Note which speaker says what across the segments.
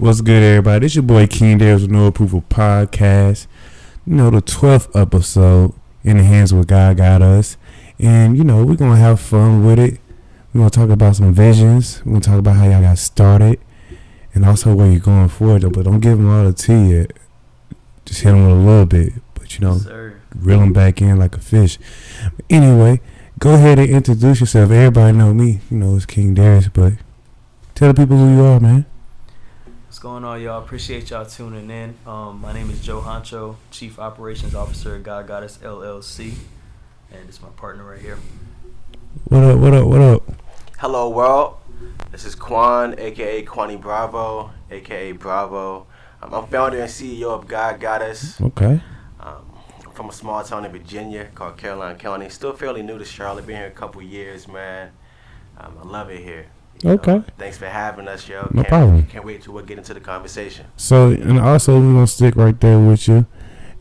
Speaker 1: What's good, everybody? It's your boy King Darius with No Approval Podcast. You know, the 12th episode, In the Hands Where God Got Us. And, you know, we're going to have fun with it. We're going to talk about some visions. We're going to talk about how y'all got started. And also where you're going forward, though. But don't give them all the tea yet. Just hit them with a little bit. But, you know, reel them back in like a fish. Anyway, go ahead and introduce yourself. Everybody know me. You know, it's King Darius. But tell the people who you are, man.
Speaker 2: What's going on, y'all? Appreciate y'all tuning in. My name is Joe Honcho, Chief Operations Officer at God Got Us LLC, and it's my partner right here.
Speaker 1: What up?
Speaker 3: Hello, world. This is Quan, a.k.a. Kwani Bravo, a.k.a. Bravo. I'm founder and CEO of God Got Us.
Speaker 1: Okay.
Speaker 3: I'm from a small town in Virginia called Caroline County. Still fairly new to Charlotte. Been here a couple years, man. I love it here.
Speaker 1: Okay.
Speaker 3: Thanks for having us, yo.
Speaker 1: No problem.
Speaker 3: Can't wait till we get into the conversation.
Speaker 1: So, and also we're going to stick right there with you.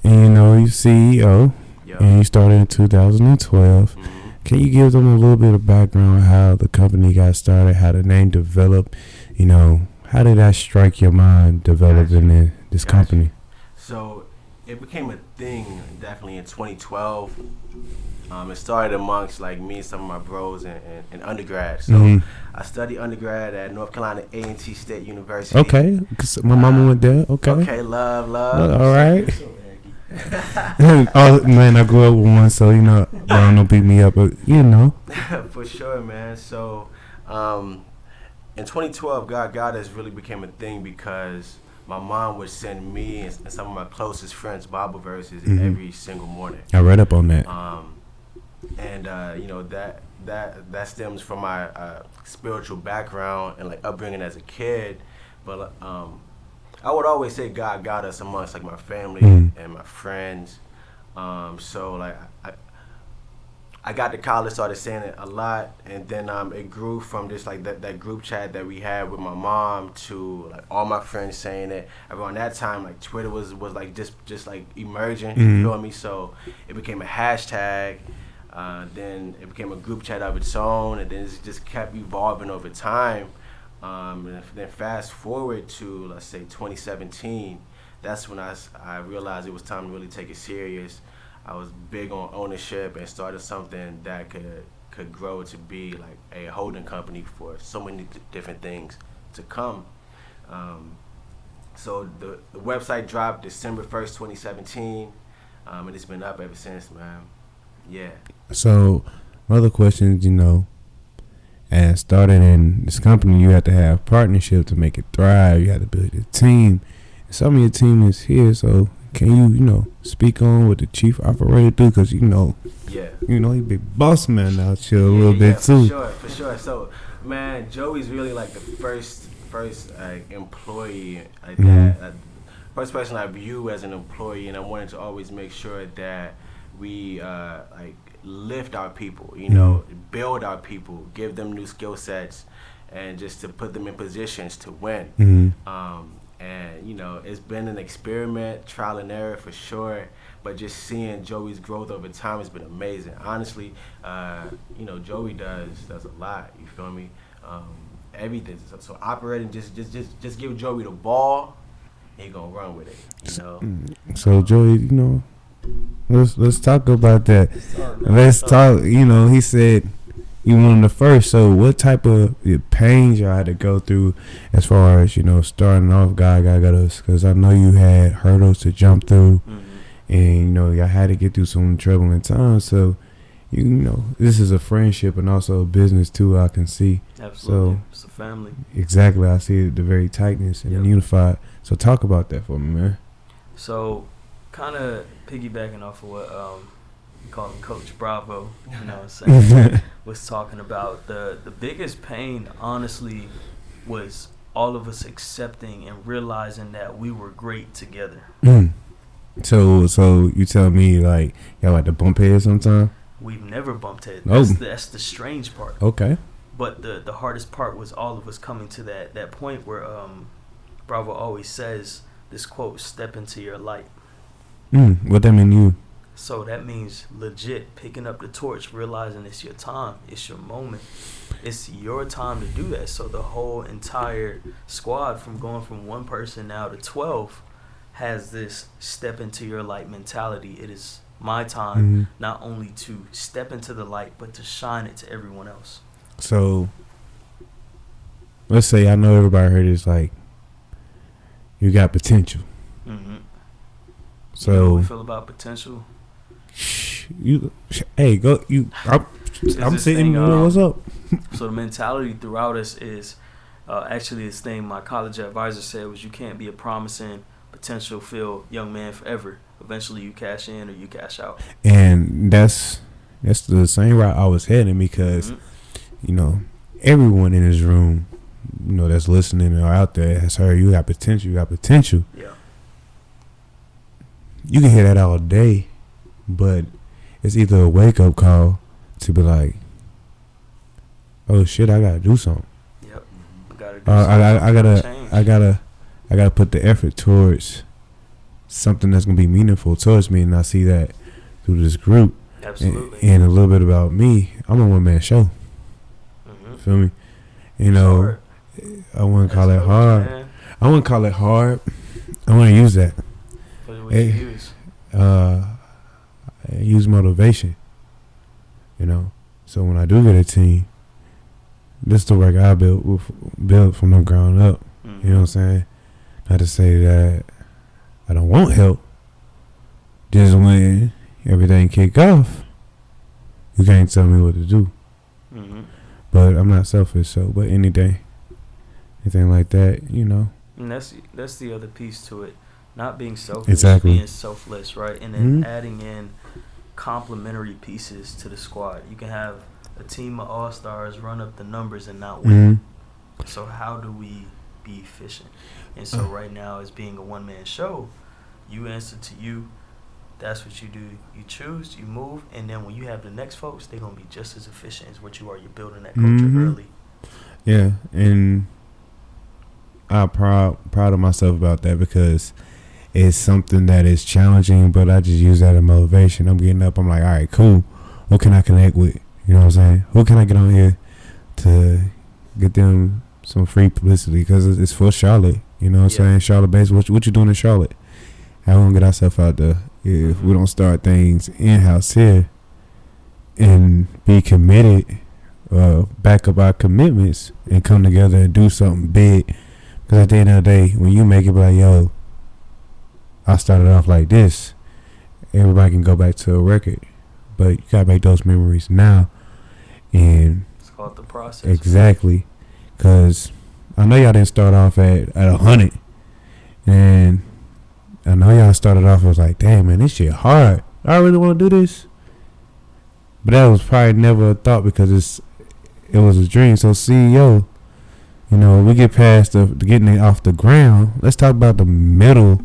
Speaker 1: And, you know, you're CEO.
Speaker 3: Yo.
Speaker 1: And you started in 2012.
Speaker 3: Mm-hmm.
Speaker 1: Can you give them a little bit of background how the company got started, how the name developed? You know, how did that strike your mind developing this company?
Speaker 3: So, it became a thing definitely in 2012. It started amongst like me and some of my bros in undergrad. So I studied undergrad at North Carolina A&T State University.
Speaker 1: Okay, 'cause my mama went there. Okay.
Speaker 3: Okay, love.
Speaker 1: All right. Oh man, I grew up with one, so you know, don't beat me up, but you know.
Speaker 3: For sure, man. So, in 2012, God Got Us really became a thing because my mom would send me and some of my closest friends Bible verses every single morning.
Speaker 1: I read up on that.
Speaker 3: And you know that stems from my spiritual background and like upbringing as a kid, but I would always say God got us amongst like my family and my friends. So like I got to college, started saying it a lot, and then it grew from just like that group chat that we had with my mom to like all my friends saying it. Around that time, like Twitter was like just like emerging. You feel me? So it became a hashtag. Then it became a group chat of its own, and then it just kept evolving over time. And then fast forward to, let's say, 2017, that's when I realized it was time to really take it serious. I was big on ownership and started something that could grow to be like a holding company for so many different things to come. So the website dropped December 1st, 2017, and it's been up ever since, man. Yeah.
Speaker 1: So, other questions, you know, and starting in this company, you have to have partnership to make it thrive. You have to build a team. And some of your team is here, so can you know, speak on what the chief operator do? Because, you know, he big boss man out here a little bit too.
Speaker 3: For sure. So, man, Joey's really like the first employee like that. First person I view as an employee, and I wanted to always make sure that we like lift our people, you know, build our people, give them new skill sets, and just to put them in positions to win. And you know, it's been an experiment, trial and error for sure, but just seeing Joey's growth over time has been amazing. Honestly, you know, Joey does a lot. You feel me? Everything. So operating, just give Joey the ball, and he gonna run with it. You know.
Speaker 1: So Joey, you know. Let's talk about that. Let's talk. You know, he said you one of the first. So, what type of pains y'all had to go through as far as, you know, starting off? God got us, because I know you had hurdles to jump through, and you know y'all had to get through some troubling times. So, you know, this is a friendship and also a business too. I can see.
Speaker 2: Absolutely,
Speaker 1: so,
Speaker 2: it's a family.
Speaker 1: Exactly, I see the very tightness and unified. So, talk about that for me, man.
Speaker 2: So, kind of piggybacking off of what we call him Coach Bravo, you know what I'm saying, was talking about, the biggest pain, honestly, was all of us accepting and realizing that we were great together.
Speaker 1: So you tell me, like, y'all like to bump heads sometime?
Speaker 2: We've never bumped heads. That's the strange part. Okay. But the hardest part was all of us coming to that point where Bravo always says this quote, "Step into your light."
Speaker 1: What that mean to you?
Speaker 2: So that means legit picking up the torch, realizing it's your time, it's your moment, it's your time to do that. So the whole entire squad, from going from one person now to 12, has this step into your light mentality. It is my time, not only to step into the light, but to shine it to everyone else.
Speaker 1: So let's say I know everybody heard it's like you got potential. So
Speaker 2: you know what we feel about potential?
Speaker 1: Hey, go you. I'm sitting. What's up?
Speaker 2: So the mentality throughout us is actually this thing my college advisor said was, you can't be a promising, potential-filled young man forever. Eventually, you cash in or you cash out.
Speaker 1: And that's the same route I was heading, because you know, everyone in this room, you know, that's listening or out there has heard you got potential. You got potential.
Speaker 2: Yeah.
Speaker 1: You can hear that all day, but it's either a wake-up call to be like, oh shit, I gotta do something.
Speaker 2: Yep. Gotta do something.
Speaker 1: I gotta put the effort towards something that's gonna be meaningful towards me, and I see that through this group.
Speaker 2: Absolutely.
Speaker 1: And a little bit about me, I'm a one-man show. Feel me? You know, I wouldn't call it hard. Man. I wouldn't call it hard. I want to use that.
Speaker 2: What would you use?
Speaker 1: Use motivation. You know, so when I do get a team, this is the work I built from the ground up. You know what I'm saying? Not to say that I don't want help. Just when everything kick off, you can't tell me what to do. But I'm not selfish, so but anything like that, you know.
Speaker 2: And that's the other piece to it. Not being selfish,
Speaker 1: exactly.
Speaker 2: Being selfless, right? And then adding in complementary pieces to the squad. You can have a team of all-stars run up the numbers and not win. So how do we be efficient? And so right now, as being a one-man show, you answer to you. That's what you do. You choose, you move, and then when you have the next folks, they're going to be just as efficient as what you are. You're building that culture early.
Speaker 1: Yeah, and I'm proud of myself about that, because it's something that is challenging, but I just use that as motivation. I'm getting up, I'm like, all right, cool. Who can I connect with? You know what I'm saying? Who can I get on here to get them some free publicity? Because it's for Charlotte. You know what I'm saying? Charlotte based. What you doing in Charlotte? How we gonna get ourselves out there if we don't start things in-house here and be committed, back up our commitments and come together and do something big? Because at the end of the day, when you make it, be like, yo, I started off like this, everybody can go back to a record, but you gotta make those memories now. And
Speaker 2: it's called the process.
Speaker 1: Exactly, because I know y'all didn't start off at 100, and I know y'all started off, I was like, damn, man, this shit hard. I really want to do this. But that was probably never a thought, because it was a dream. So CEO, you know, we get past the getting it off the ground. Let's talk about the middle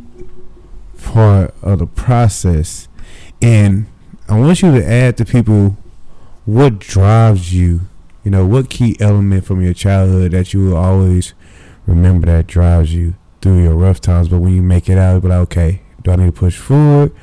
Speaker 1: part of the process. And I want you to add to people what drives you. You know, what key element from your childhood that you will always remember that drives you through your rough times, but when you make it out, you'll be like, okay, do I need to push forward?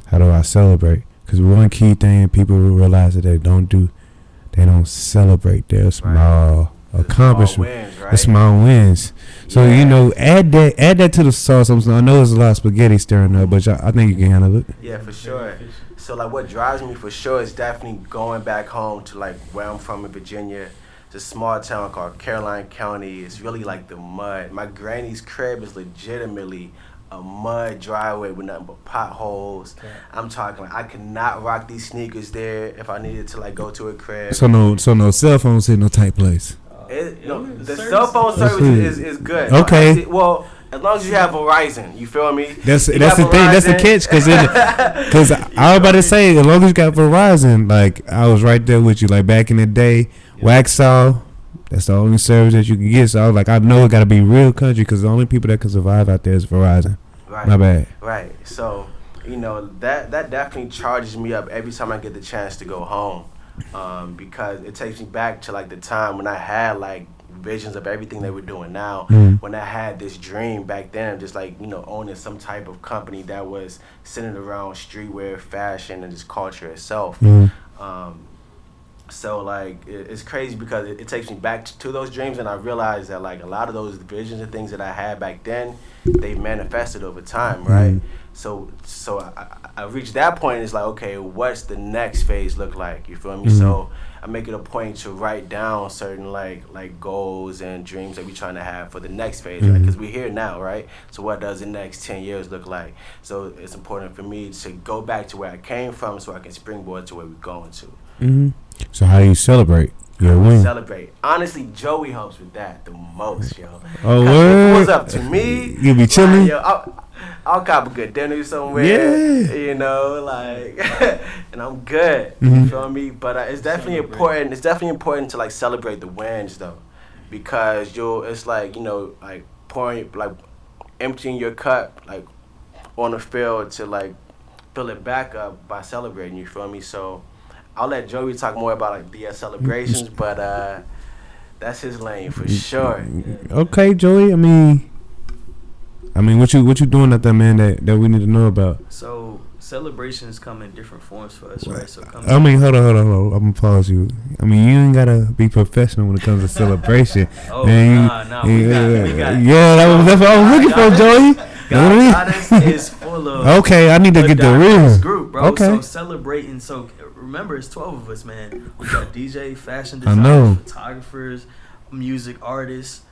Speaker 1: How do I celebrate? Because one key thing people realize that they don't celebrate their small accomplishments, the small wins. So you know, add that to the sauce. I know there's a lot of spaghetti stirring up, but I think you can handle it.
Speaker 3: Yeah, for sure. So like, what drives me for sure is definitely going back home to like where I'm from in Virginia. It's a small town called Caroline County. It's really like the mud. My granny's crib is legitimately a mud driveway with nothing but potholes. Okay. I'm talking like I could not rock these sneakers there if I needed to like go to a crib.
Speaker 1: So no cell phones in no tight place.
Speaker 3: The cell phone service is good.
Speaker 1: Okay.
Speaker 3: Well, as long as you have Verizon, you feel me?
Speaker 1: That's the thing. That's the catch, because I was about to say, as long as you got Verizon, like I was right there with you. Like back in the day, Waxaw, that's the only service that you can get. So I was like, I know it got to be real country, because the only people that can survive out there is Verizon.
Speaker 3: Right.
Speaker 1: My bad.
Speaker 3: Right. So, you know, that definitely charges me up every time I get the chance to go home, because it takes me back to like the time when I had like visions of everything that we're doing now. When I had this dream back then, just like, you know, owning some type of company that was centered around streetwear, fashion, and just culture itself. So like it's crazy because it takes me back to those dreams, and I realized that like a lot of those visions and things that I had back then, they manifested over time, right? So I reached that point, and it's like, okay, what's the next phase look like? You feel me? So I make it a point to write down certain like goals and dreams that we're trying to have for the next phase, right? Because we're here now, right? So what does the next 10 years look like? So it's important for me to go back to where I came from so I can springboard to where we're going to.
Speaker 1: So how do you celebrate your win?
Speaker 3: Celebrate. Honestly, Joey helps with that the most, yo.
Speaker 1: Oh,
Speaker 3: If
Speaker 1: word?
Speaker 3: it was up to me,
Speaker 1: You be chilling?
Speaker 3: like, yo, I'll cop a good dinner somewhere,
Speaker 1: Yeah.
Speaker 3: you know, like, and I'm good. You feel me? But it's definitely important. It's definitely important to like celebrate the wins though, because it's like, you know, like pouring, like emptying your cup, like on the field to like fill it back up by celebrating. You feel me? So I'll let Joey talk more about like the celebrations, but that's his lane for sure.
Speaker 1: Okay, Joey. I mean, what you doing at that, man? That we need to know about.
Speaker 2: So celebrations come in different forms for us, right? So
Speaker 1: Hold on. I'm gonna pause you. I mean, you ain't gotta be professional when it comes to celebration.
Speaker 2: Oh,
Speaker 1: man,
Speaker 2: nah, we got
Speaker 1: yeah, that's what I was looking for, Joey.
Speaker 2: Goddess is full of.
Speaker 1: Okay, I need to get the
Speaker 2: diverse
Speaker 1: real
Speaker 2: group, bro.
Speaker 1: Okay.
Speaker 2: So celebrating. So remember, it's 12 of us, man. We got DJ, fashion
Speaker 1: I know.
Speaker 2: designers, photographers, music artists,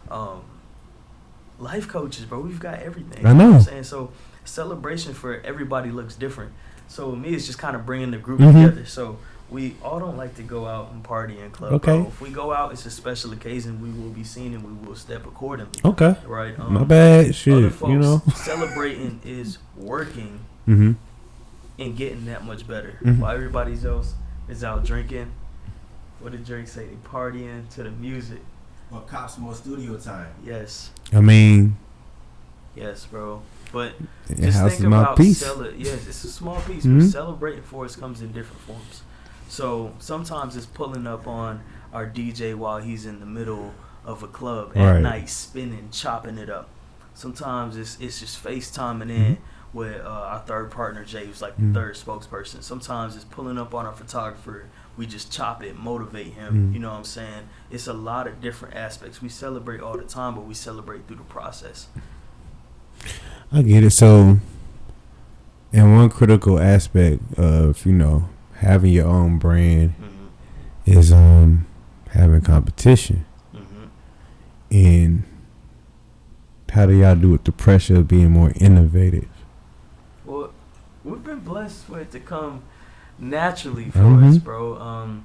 Speaker 2: life coaches, bro. We've got everything.
Speaker 1: I know.
Speaker 2: You know what I'm saying? So celebration for everybody looks different. So me, it's just kind of bringing the group together. So we all don't like to go out and party and club.
Speaker 1: Okay.
Speaker 2: Bro. If we go out, it's a special occasion. We will be seen and we will step accordingly.
Speaker 1: Okay.
Speaker 2: Right.
Speaker 1: My bad. Shit.
Speaker 2: Other folks,
Speaker 1: You know.
Speaker 2: celebrating is working
Speaker 1: Mm-hmm.
Speaker 2: and getting that much better.
Speaker 1: Mhm.
Speaker 2: While everybody else is out drinking, what did Drake say? They partying to the music.
Speaker 3: Well, cops more studio time.
Speaker 2: Yes,
Speaker 1: I mean,
Speaker 2: yes, bro. But
Speaker 1: the
Speaker 2: just
Speaker 1: house
Speaker 2: think
Speaker 1: is my
Speaker 2: about
Speaker 1: piece.
Speaker 2: yes, it's a small piece,
Speaker 1: Mhm.
Speaker 2: but celebrating for us comes in different forms. So sometimes it's pulling up on our DJ while he's in the middle of a club at
Speaker 1: Right.
Speaker 2: night, spinning, chopping it up. Sometimes it's just FaceTiming in with our third partner Jay, who's like the third spokesperson. Sometimes it's pulling up on our photographer. We just chop it, motivate him. You know what I'm saying? It's a lot of different aspects. We celebrate all the time, but we celebrate through the process.
Speaker 1: I get it. So, and one critical aspect of, you know, having your own brand is having competition. And how do y'all do with the pressure of being more innovative?
Speaker 2: Well, we've been blessed for it to come naturally for
Speaker 1: Mhm.
Speaker 2: us, bro.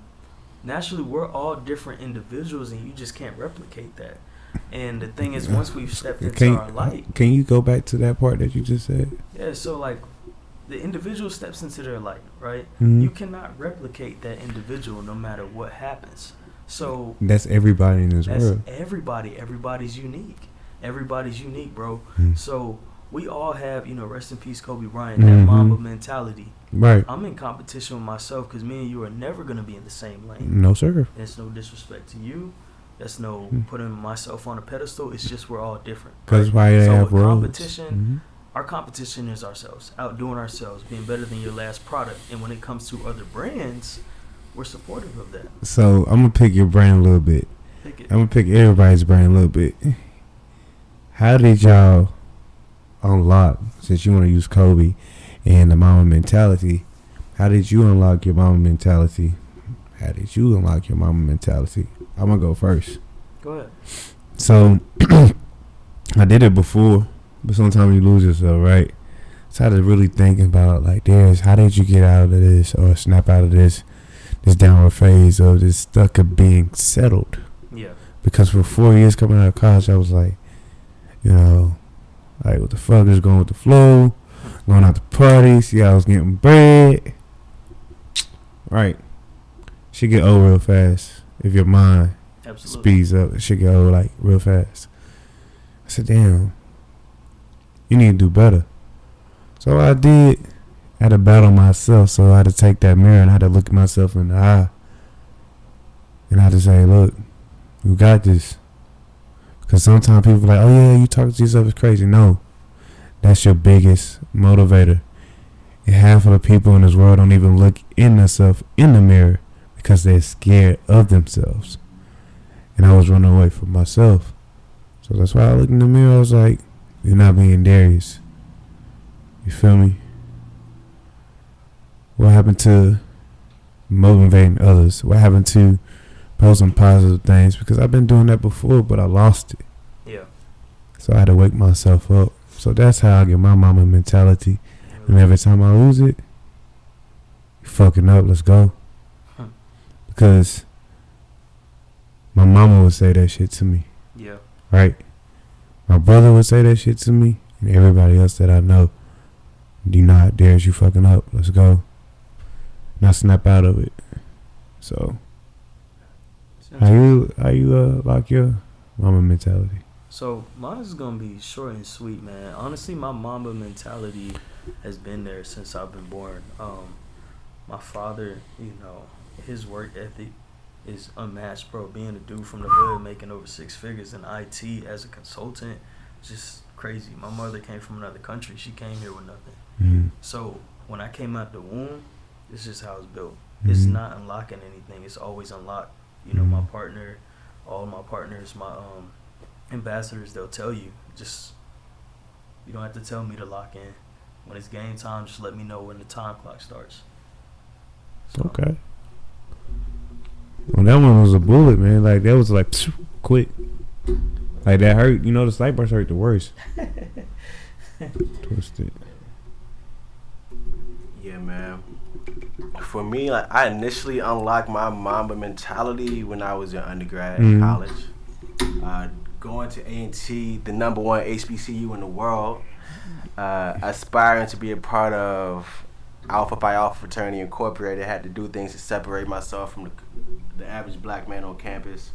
Speaker 2: Naturally, we're all different individuals, and you just can't replicate that. And the thing is, once we've stepped into our light,
Speaker 1: Can you go back to that part that you just said?
Speaker 2: yeah. So like, the individual steps into their light, right?
Speaker 1: Mhm.
Speaker 2: You cannot replicate that individual no matter what happens. So
Speaker 1: That's everybody in this
Speaker 2: that's
Speaker 1: world.
Speaker 2: everybody. Everybody's unique. Everybody's unique, bro.
Speaker 1: Mm.
Speaker 2: So we all have, rest in peace, Kobe Bryant, that
Speaker 1: Mhm.
Speaker 2: Mamba mentality.
Speaker 1: Right.
Speaker 2: I'm in competition with myself because me and you are never going to be in the same lane.
Speaker 1: No, sir.
Speaker 2: That's no disrespect to you. That's no
Speaker 1: Mm.
Speaker 2: putting myself on a pedestal. It's just we're all different.
Speaker 1: Because
Speaker 2: right?
Speaker 1: why they
Speaker 2: So
Speaker 1: have
Speaker 2: with
Speaker 1: roles.
Speaker 2: competition, our competition is ourselves, outdoing ourselves, being better than your last product. And when it comes to other brands, we're supportive of that.
Speaker 1: So I'm gonna pick your brain a little bit.
Speaker 2: Pick it.
Speaker 1: I'm gonna pick everybody's brain a little bit. How did y'all unlock, since you want to use Kobe and the mama mentality? How did you unlock your mama mentality? How did you unlock your mama mentality? I'm gonna go first.
Speaker 2: Go ahead.
Speaker 1: So I did it before, but sometimes you lose yourself, right? So I had to really think about like, how did you get out of this or snap out of this downward phase of this stuck of being settled?
Speaker 2: Yeah.
Speaker 1: Because for 4 years coming out of college, I was like, like what the fuck is going with the flow, going out to parties, I was getting bread. Right. Shit get old real fast if your mind
Speaker 2: Absolutely.
Speaker 1: speeds up. It should get old like real fast. I said, damn, you need to do better. So I did. I had to battle myself, so I had to take that mirror and I had to look at myself in the eye. And I had to say, look, you got this. Because sometimes people are like, oh yeah, you talk to yourself is crazy. No, that's your biggest motivator. And half of the people in this world don't even look in themselves in the mirror because they're scared of themselves. And I was running away from myself. So that's why I looked in the mirror. I was like, you're not being Darius. You feel me? What happened to motivating others? What happened to posting positive things? Because I've been doing that before, but I lost it.
Speaker 2: Yeah.
Speaker 1: So I had to wake myself up. So that's how I get my mama mentality. And every time I lose it, you fucking up, let's go. Because my mama would say that shit to me.
Speaker 2: Yeah.
Speaker 1: Right? My brother would say that shit to me. And everybody else that I know. Do not dare you fucking up. Let's go. Not snap out of it. So how you like your mama mentality?
Speaker 2: So mine is gonna be short and sweet, man. Honestly, my mama mentality has been there since I've been born. My father, his work ethic is unmatched, bro. Being a dude from the hood making over 6 figures in IT as a consultant, just crazy. My mother came from another country. She came here with nothing.
Speaker 1: Mm-hmm.
Speaker 2: So when I came out the womb, it's just how it's built.
Speaker 1: Mm-hmm.
Speaker 2: It's not unlocking anything. It's always unlocked. My partner, all my partners, my ambassadors, they'll tell you. Just, you don't have to tell me to lock in. When it's game time, just let me know when the time clock starts. So,
Speaker 1: okay. Well, that one was a bullet, man. Like, that was like, quick. Like, that hurt. The snipe burst hurt the worst. Twisted.
Speaker 3: Yeah, man. For me, like, I initially unlocked my Mamba mentality when I was in undergrad in college. Going to A&T, the #1 HBCU in the world, aspiring to be a part of Alpha Phi Alpha Fraternity Incorporated. Had to do things to separate myself from the average black man on campus,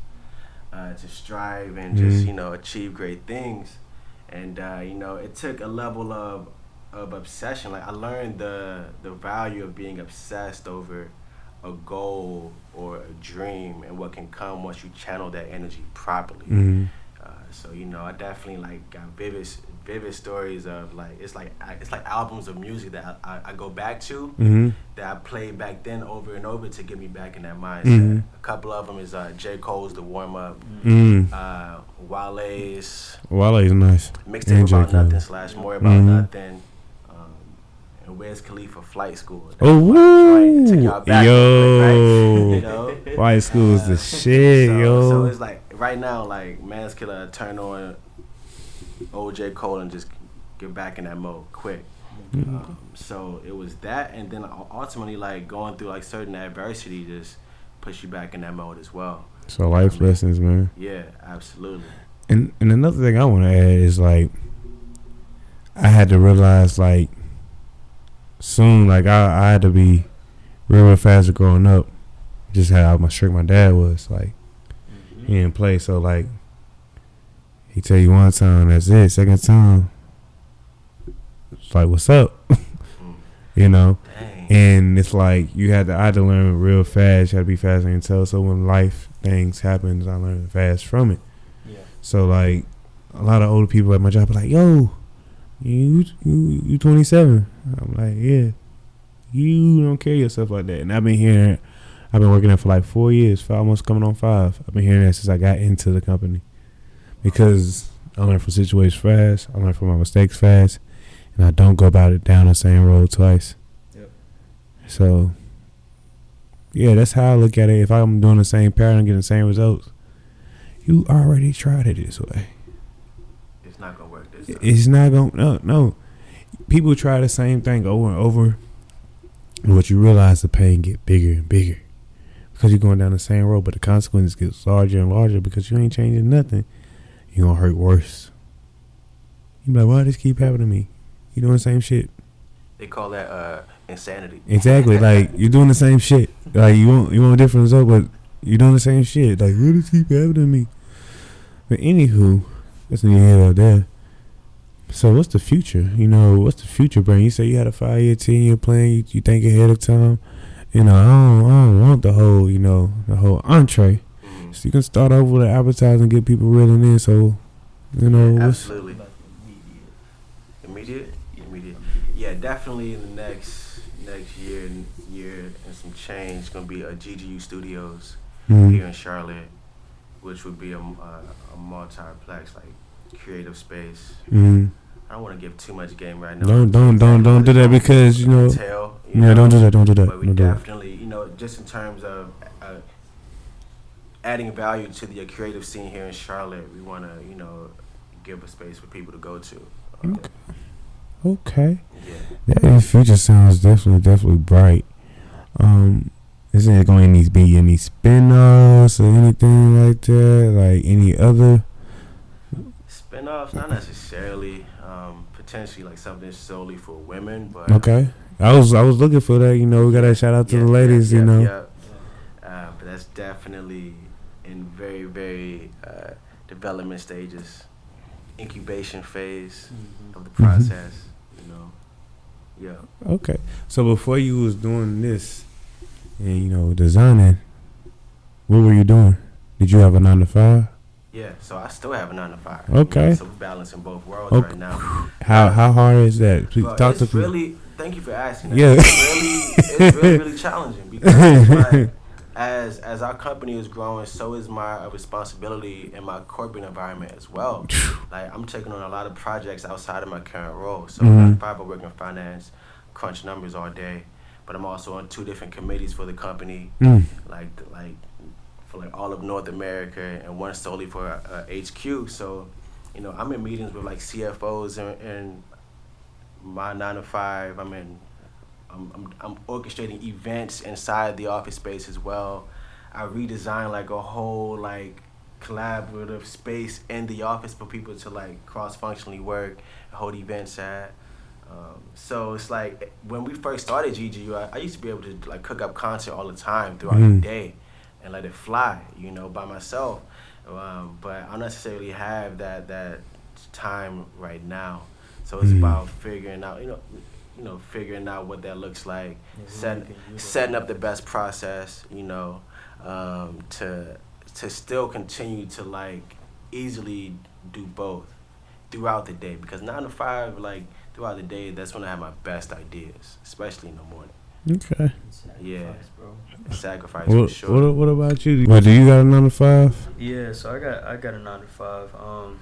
Speaker 3: to strive and just, achieve great things. And, it took a level of obsession. Like, I learned the value of being obsessed over a goal or a dream and what can come once you channel that energy properly.
Speaker 1: Mm-hmm.
Speaker 3: So I definitely got vivid stories of it's like albums of music that I go back to, that I played back then over and over to get me back in that mindset. A couple of them is J. Cole's The Warm Up, Wale's
Speaker 1: nice.
Speaker 3: Mixtape About Nothing / More About Nothing, and Wiz Khalifa Flight School.
Speaker 1: Oh,
Speaker 3: took y'all back
Speaker 1: yo,
Speaker 3: right?
Speaker 1: Flight School is the shit,
Speaker 3: So it's like right now, like Man's Killer, turn on old J. Cole and just get back in that mode quick. So it was that, and then ultimately going through certain adversity just push you back in that mode as well.
Speaker 1: So life lessons, man.
Speaker 3: Yeah, absolutely.
Speaker 1: And another thing I want to add is I had to realize soon I had to be real fast growing up. Just how strict my dad was. He didn't play, so he tell you one time, that's it. Second time, it's what's up?
Speaker 3: Dang.
Speaker 1: And it's I had to learn real fast. You had to be fast and tell. So when life things happen, I learned fast from it.
Speaker 2: Yeah.
Speaker 1: So a lot of older people at my job are yo, you 27. I'm like, yeah. You don't carry yourself like that. And I've been working there for 4 years, almost coming on 5. I've been hearing that since I got into the company. Because I learn from situations fast, I learn from my mistakes fast, and I don't go about it down the same road twice.
Speaker 2: Yep.
Speaker 1: So, yeah, that's how I look at it. If I'm doing the same pattern, getting the same results, you already tried it this way.
Speaker 3: It's not going to work this time.
Speaker 1: It's not going to, no. People try the same thing over and over, and what you realize, the pain get bigger and bigger. Because you're going down the same road, but the consequences get larger and larger because you ain't changing nothing. You're going to hurt worse. You be like, why does this keep happening to me? You doing the same shit.
Speaker 3: They call that insanity.
Speaker 1: Exactly. You're doing the same shit. You want a different result, but you're doing the same shit. Why does this keep happening to me? But anywho, that's neither here nor there. So what's the future? What's the future bring? You say you had a 5-year, 10-year plan. You think ahead of time. I don't want the whole entree. So you can start over with advertising and get people reeling in. So, you know,
Speaker 3: absolutely. Immediate. Yeah, definitely in the next year and some change, gonna be a GGU Studios here in Charlotte, which would be a multiplex, like creative space. I don't want to give too much game right now.
Speaker 1: Don't do that because don't do that.
Speaker 3: But we definitely, just in terms of adding value to the creative scene here in Charlotte, we want to give a space for people to go to.
Speaker 1: Okay.
Speaker 3: Yeah.
Speaker 1: That future sounds definitely bright. Is there going to be any spin-offs or anything like that? Like any other
Speaker 3: spin-offs? Not necessarily. Potentially like something solely for women, but
Speaker 1: okay. I was looking for that. We gotta shout out to the ladies.
Speaker 3: But that's definitely in very, very development stages, incubation phase of the process. Yeah.
Speaker 1: Okay. So before you was doing this and designing, what were you doing? Did you have a 9-to-5?
Speaker 3: Yeah. So I still have a 9-to-5.
Speaker 1: Okay.
Speaker 3: So we're balancing both worlds right now.
Speaker 1: How hard is that? Please talk to me.
Speaker 3: Really. Thank you for asking.
Speaker 1: Yeah.
Speaker 3: It's really challenging because like, as our company is growing, so is my responsibility in my corporate environment as well. Like I'm taking on a lot of projects outside of my current role. So if I work in finance, crunch numbers all day, but I'm also on 2 different committees for the company, like for all of North America and one solely for HQ. So, I'm in meetings with like CFOs and my 9-to-5. I'm orchestrating events inside the office space as well. I redesigned like a whole like collaborative space in the office for people to like cross-functionally work and hold events at. So it's like when we first started GGU, I used to be able to like cook up content all the time throughout the day and let it fly, by myself. But I don't necessarily have that time right now. So it's about figuring out, figuring out what that looks like, setting up the best process, to still continue to like easily do both throughout the day, because 9-to-5, like throughout the day, that's when I have my best ideas, especially in the morning.
Speaker 1: Okay.
Speaker 3: Yeah. Sacrifice for sure.
Speaker 1: What about you? What, do you got a 9-to-5?
Speaker 2: Yeah, so I got a 9-to-5.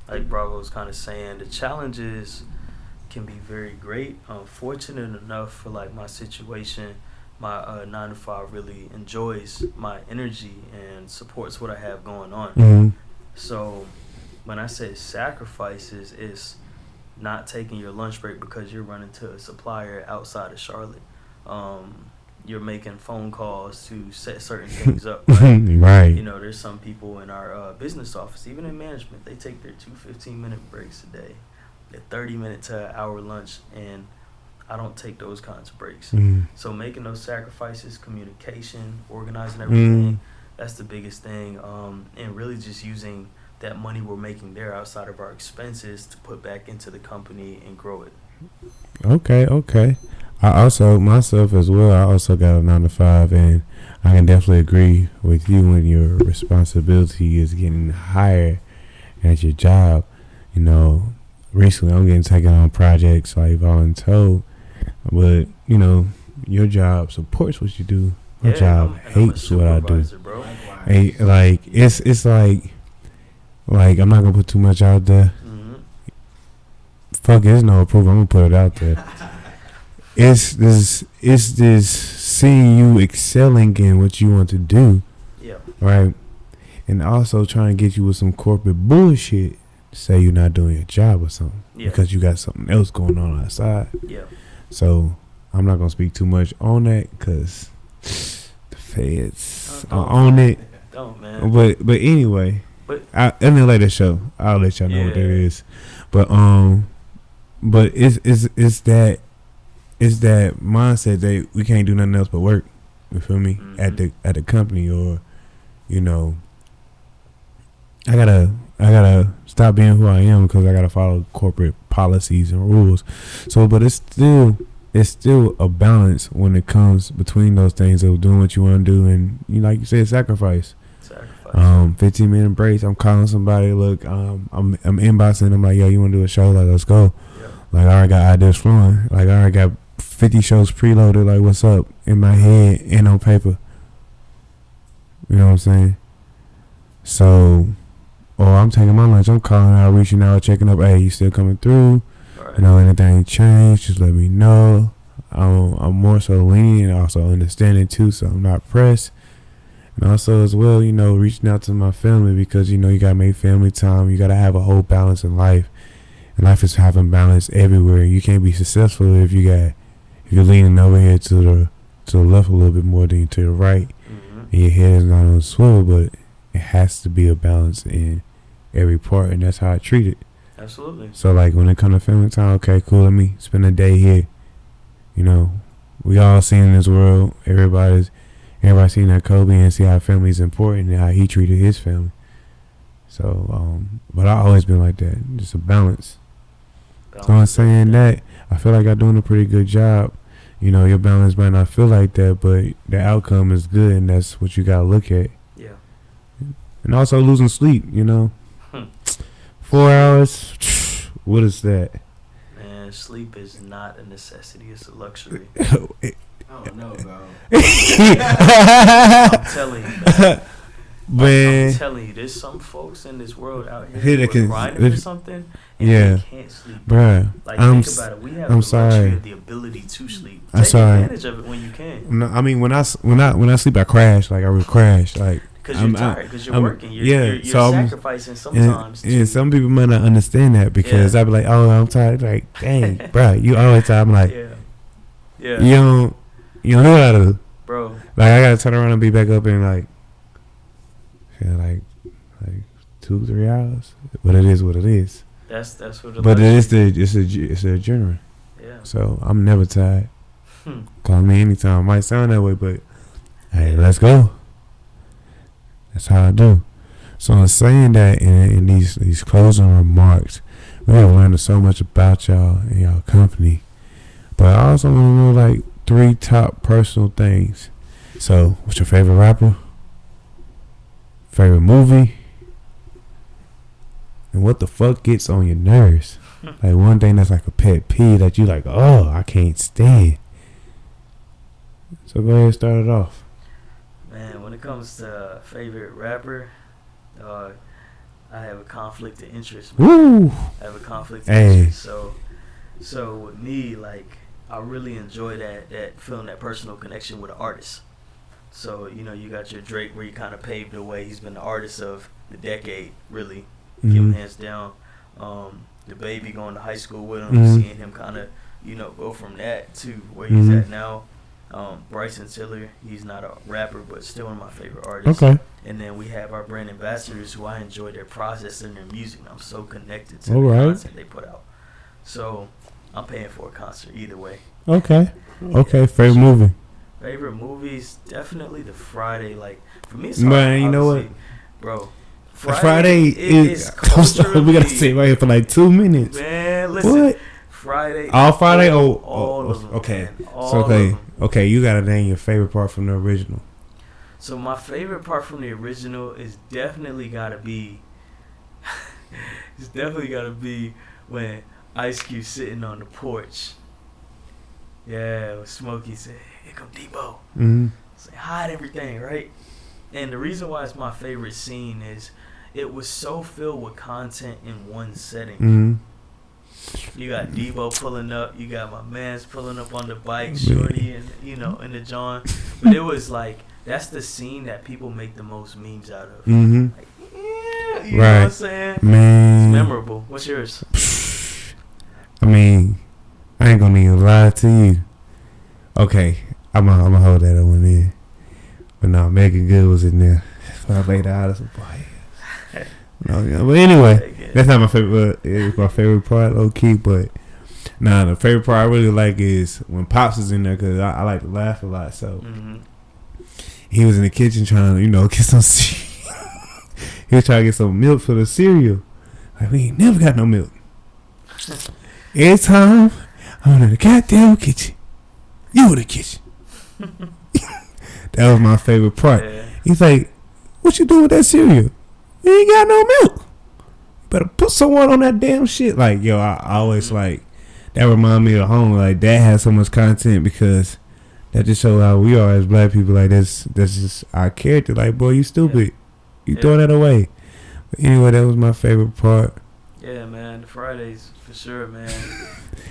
Speaker 2: Like Bravo was kind of saying, the challenges can be very great. Fortunate enough for like my situation, my 9-to-5 really enjoys my energy and supports what I have going on. So when I say sacrifices, it's not taking your lunch break because you're running to a supplier outside of Charlotte. You're making phone calls to set certain things up. Right?
Speaker 1: Right.
Speaker 2: There's some people in our business office, even in management, they take their 2 15-minute breaks a day, a 30-minute to an hour lunch, and I don't take those kinds of breaks. So making those sacrifices, communication, organizing everything, that's the biggest thing. And really just using that money we're making there outside of our expenses to put back into the company and grow it.
Speaker 1: Okay. I also, myself as well, I also got a 9-to-5, and I can definitely agree with you when your responsibility is getting higher at your job. Recently I'm getting taken on projects like voluntold, but, your job supports what you do. My job hates what I do.
Speaker 2: Bro.
Speaker 1: Hey, like, it's like I'm not going to put too much out there. Fuck it, there's no approval. I'm going to put it out there. It's this seeing you excelling in what you want to do.
Speaker 2: Yeah.
Speaker 1: Right? And also trying to get you with some corporate bullshit to say you're not doing your job or something.
Speaker 2: Yeah.
Speaker 1: Because you got something else going on outside.
Speaker 2: Yeah.
Speaker 1: So I'm not going to speak too much on that because the feds are on it.
Speaker 2: Don't, man.
Speaker 1: But anyway, in the later show, I'll let y'all know what that is. But it's that mindset that we can't do nothing else but work. You feel me? At the company, or I gotta stop being who I am because I gotta follow corporate policies and rules. So, but it's still a balance when it comes between those things of doing what you want to do and like you said, sacrifice.
Speaker 2: sacrifice.
Speaker 1: 15-minute breaks. I'm calling somebody. Look, I'm inboxing them like, yo, you want to do a show? Like, let's go.
Speaker 2: Yeah.
Speaker 1: Like, I already got ideas flowing. Like, I already got 50 shows preloaded. Like, what's up in my head and on paper. You know what I'm saying? So, I'm taking my lunch. I'm calling out, reaching out, checking up. Hey, you still coming through?
Speaker 2: Right.
Speaker 1: You know, anything changed, just let me know. I'm more so lenient, also understanding too, so I'm not pressed. And also as well, you know, reaching out to my family because, you know, you gotta make family time. You gotta have a whole balance in life. And life is having balance everywhere. You can't be successful if you're leaning over here to the left a little bit more than to the right.
Speaker 2: Mm-hmm.
Speaker 1: And your head is not on the swivel, but it has to be a balance in every part, and that's how I treat it.
Speaker 2: Absolutely.
Speaker 1: So like when it comes to family time, okay, cool, let me spend a day here. You know, we all seen in this world, everybody's seen that Kobe and see how family is important and how he treated his family. So, but I always been like that, just a balance. So I'm saying that, I feel like I'm doing a pretty good job. You know, your balance might not feel like that, but the outcome is good, and that's what you gotta look at.
Speaker 2: Yeah.
Speaker 1: And also losing sleep, you know. 4 hours, what is that?
Speaker 2: Man, sleep is not a necessity, it's a luxury.
Speaker 3: I don't know, bro.
Speaker 2: I'm telling you, man.
Speaker 1: Man.
Speaker 2: I'm telling you, there's some folks in this world out here who are grinding for something and
Speaker 1: yeah.
Speaker 2: they can't sleep.
Speaker 1: Bruh,
Speaker 2: Like, think about it. We have the luxury of the ability to sleep. Take advantage of it when you can.
Speaker 1: No, I mean, when I sleep, I crash. Like, I would crash. Like,
Speaker 2: because you're tired, because you're working. You're
Speaker 1: so
Speaker 2: sacrificing sometimes.
Speaker 1: And some people might not understand that because I'd be like, oh, I'm tired. Like, dang, bro, you always tired. I'm like,
Speaker 2: yeah.
Speaker 1: You don't know how to.
Speaker 2: Bro.
Speaker 1: Like, I got to turn around and be back up in like 2-3 hours. But it is what it is.
Speaker 2: That's what it is.
Speaker 1: But it's a genre.
Speaker 2: Yeah.
Speaker 1: So I'm never tired. Call me anytime. Might sound that way, but hey, let's go. That's how I do. So I'm saying that in these closing remarks, we have learned so much about y'all and y'all company. But I also want to know like 3 top personal things. So, what's your favorite rapper? Favorite movie? And what the fuck gets on your nerves? Like one thing that's like a pet peeve that you like, oh, I can't stand. So go ahead and start it off.
Speaker 2: Man, when it comes to favorite rapper, I have a conflict of interest.
Speaker 1: Woo!
Speaker 2: I have a conflict of interest. So with me, like, I really enjoy that feeling, that personal connection with an artist. So, you know, you got your Drake where he kind of paved the way. He's been the artist of the decade, really. Give him hands down. The Baby going to high school with him, seeing him kind of, you know, go from that to where he's at now. Bryson Tiller, he's not a rapper, but still one of my favorite artists. Okay. And then we have our brand ambassadors who I enjoy their process and their music. I'm so connected to the content they put out. So I'm paying for a concert either way.
Speaker 1: Okay. Okay. Favorite movie?
Speaker 2: Favorite movies, definitely the Friday. Like, for me, it's
Speaker 1: man, you know what,
Speaker 2: bro?
Speaker 1: Friday is culturally, we gotta sit right here for like 2 minutes.
Speaker 2: Man, listen. What? Friday.
Speaker 1: All Friday?
Speaker 2: All of them.
Speaker 1: Okay. So okay, you gotta name your favorite part from the original.
Speaker 2: So my favorite part from the original is definitely gotta be. It's definitely gotta be when Ice Cube sitting on the porch. Yeah, with Smokey said, "Here come Debo." Say, hide everything, right? And the reason why it's my favorite scene is it was so filled with content in one setting. You got Debo pulling up, you got my man's pulling up on the bike, Shorty, and you know, in the John. But it was like, that's the scene that people make the most memes out of. Like, yeah, you know what I'm saying?
Speaker 1: Man,
Speaker 2: it's memorable. What's yours?
Speaker 1: I mean, I ain't gonna even lie to you. Okay, I'm gonna hold that one in. But no, Megan Good was in there. I laid out as a boy. No, yeah. But anyway, that's not my favorite. It's my favorite part, low key. But nah, the favorite part I really like is when Pops is in there because I like to laugh a lot. So he was in the kitchen trying to, you know, get some. He was trying to get some milk for the cereal. Like, we ain't never got no milk. Every time I'm in the goddamn kitchen, you in the kitchen. That was my favorite part. Yeah. He's like, What you doing with that cereal? You ain't got no milk. Better put someone on that damn shit. Like, yo, I always like that remind me of home. Like, that has so much content because that just show how we are as black people. Like, that's just our character. Like, boy, you stupid. You throw that away. But anyway, that was my favorite part.
Speaker 2: Yeah, man, the Fridays for sure, man.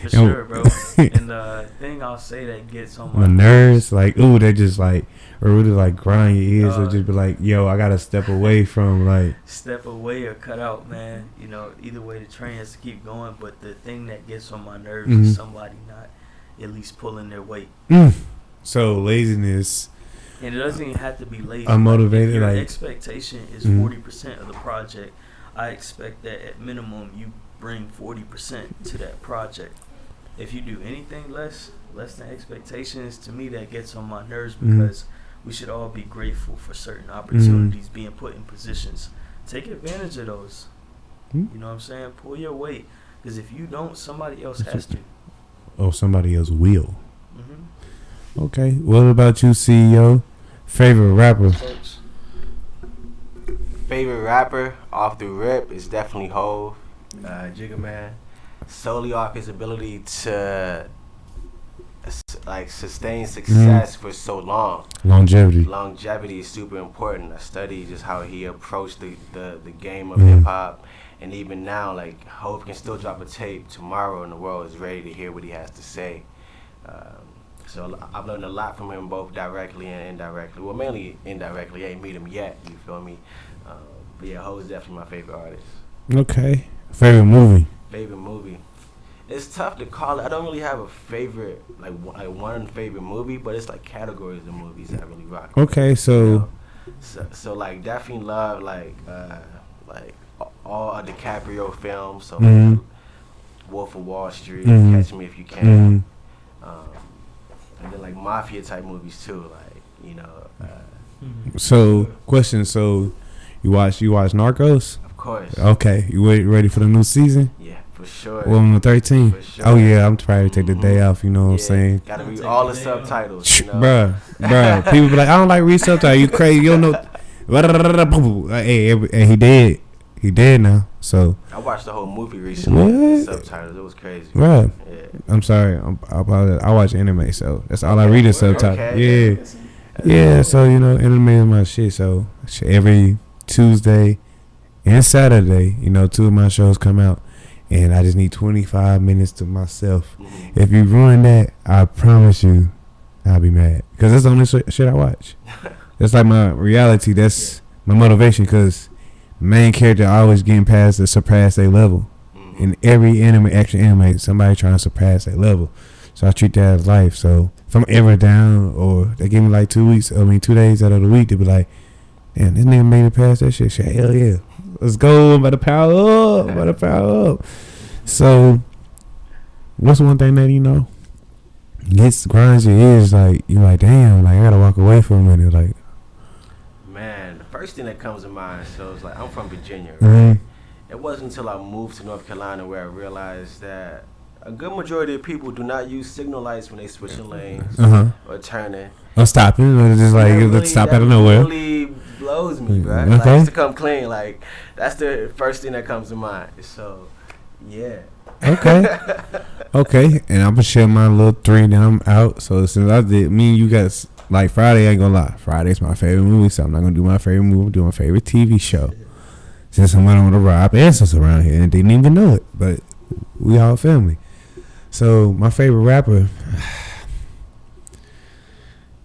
Speaker 2: For sure, bro. And the thing I'll say that gets on
Speaker 1: my nerves, like, ooh, they just like, or really like grind your ears, or just be like, yo, I gotta step away from, like,
Speaker 2: step away or cut out, man. You know, either way, the train has to keep going. But the thing that gets on my nerves is somebody not at least pulling their weight.
Speaker 1: So laziness.
Speaker 2: And it doesn't even have to be lazy.
Speaker 1: Unmotivated.
Speaker 2: Like, if your
Speaker 1: like
Speaker 2: expectation is 40% of the project, I expect that at minimum you bring 40% to that project. If you do anything less than expectations, to me that gets on my nerves because we should all be grateful for certain opportunities being put in positions. Take advantage of those. You know what I'm saying? Pull your weight. Because if you don't, somebody else has to.
Speaker 1: Oh, somebody else will. Okay. What about you, CEO? Favorite rapper?
Speaker 3: Favorite rapper off the rip is definitely Hov, Jigga Man. Solely off his ability to like sustain success for so long. Longevity is super important. I studied just how he approached the game of hip hop, and even now, like, Hov can still drop a tape tomorrow, and the world is ready to hear what he has to say. So I've learned a lot from him, both directly and indirectly. Well, mainly indirectly. I ain't meet him yet. You feel me? But yeah, Hov is definitely my favorite artist.
Speaker 1: Okay. Favorite movie?
Speaker 3: It's tough to call it. I don't really have a favorite, like one favorite movie, but it's like categories of movies that I really rock.
Speaker 1: Okay, so.
Speaker 3: You know? So like definitely love like all of DiCaprio films. So Wolf of Wall Street, Catch Me If You Can, and then like mafia type movies too. Like, you know.
Speaker 1: So question. So you watch Narcos?
Speaker 3: Of course.
Speaker 1: Okay, you ready for the new season?
Speaker 3: Yeah. For sure.
Speaker 1: Well, on the 13th.
Speaker 3: For sure.
Speaker 1: Oh yeah, I'm trying to take the day off. You know what I'm saying?
Speaker 3: Gotta read all the subtitles. You know?
Speaker 1: Bruh. People be like, I don't like read subtitles. You crazy? You don't know. Hey, he did. He did now. So
Speaker 3: I watched the whole movie recently. With subtitles. It was crazy.
Speaker 1: Right.
Speaker 3: Yeah.
Speaker 1: I'm sorry. I apologize. I watch anime, so that's all I read is subtitles.
Speaker 3: Okay.
Speaker 1: Yeah. Yeah. So you know, anime is my shit. So every Tuesday and Saturday, you know, 2 of my shows come out. And I just need 25 minutes to myself. If you ruin that, I promise you, I'll be mad. Because that's the only shit I watch. That's like my reality. That's my motivation. Because the main character always getting past to surpass their level. In every action anime, somebody trying to surpass their level. So I treat that as life. So if I'm ever down, or they give me like 2 days out of the week, they be like, damn, this nigga made it past that shit. Hell yeah. Let's go. I'm about to power up. So, what's one thing that, you know, grinds your ears, like, you're like, damn, like, I gotta walk away for a minute, like.
Speaker 3: Man, the first thing that comes to mind, so it's like, I'm from Virginia, right? It wasn't until I moved to North Carolina where I realized that a good majority of people do not use signal lights when they switching lanes or turning.
Speaker 1: Or stopping, or just like,
Speaker 3: really,
Speaker 1: stop out of nowhere.
Speaker 3: Really blows me, bro. Like, just to come clean, like, that's the first thing that comes to mind. So, yeah.
Speaker 1: Okay, and I'm gonna share my little 3, then I'm out. So since I did, me and you guys, like, Friday, I ain't gonna lie, Friday's my favorite movie, so I'm not gonna do my favorite movie, I'm doing my favorite TV show. Since I went on to rob answers around here and didn't even know it, but we all family. So my favorite rapper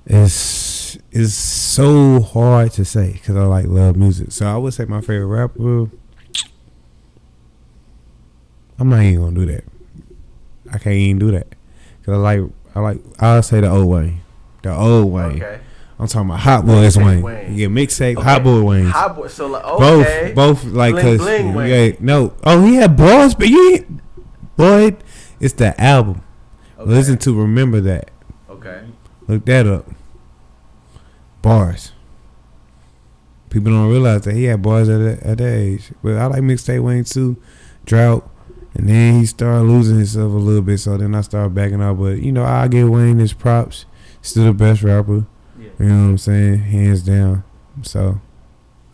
Speaker 1: is so hard to say because I love music. So I would say my favorite rapper. I'm not even gonna do that. I can't even do that because I'll say the old Wayne.
Speaker 3: Okay.
Speaker 1: I'm talking about Hot Boys Wayne. Yeah, mixtape Hot Boy Wayne.
Speaker 3: Hot Boy. So like, okay.
Speaker 1: Both like
Speaker 3: Bling,
Speaker 1: cause
Speaker 3: Bling Wayne.
Speaker 1: no. Oh, he had bars, but boy, it's the album. Okay. Listen to Remember That.
Speaker 3: Okay.
Speaker 1: Look that up. Bars. People don't realize that he had bars at that age. But I like mixtape Wayne too. Drought. And then he started losing himself a little bit, so then I started backing out. But, you know, I give Wayne his props. Still the best rapper. Yeah. You know what I'm saying? Hands down. So,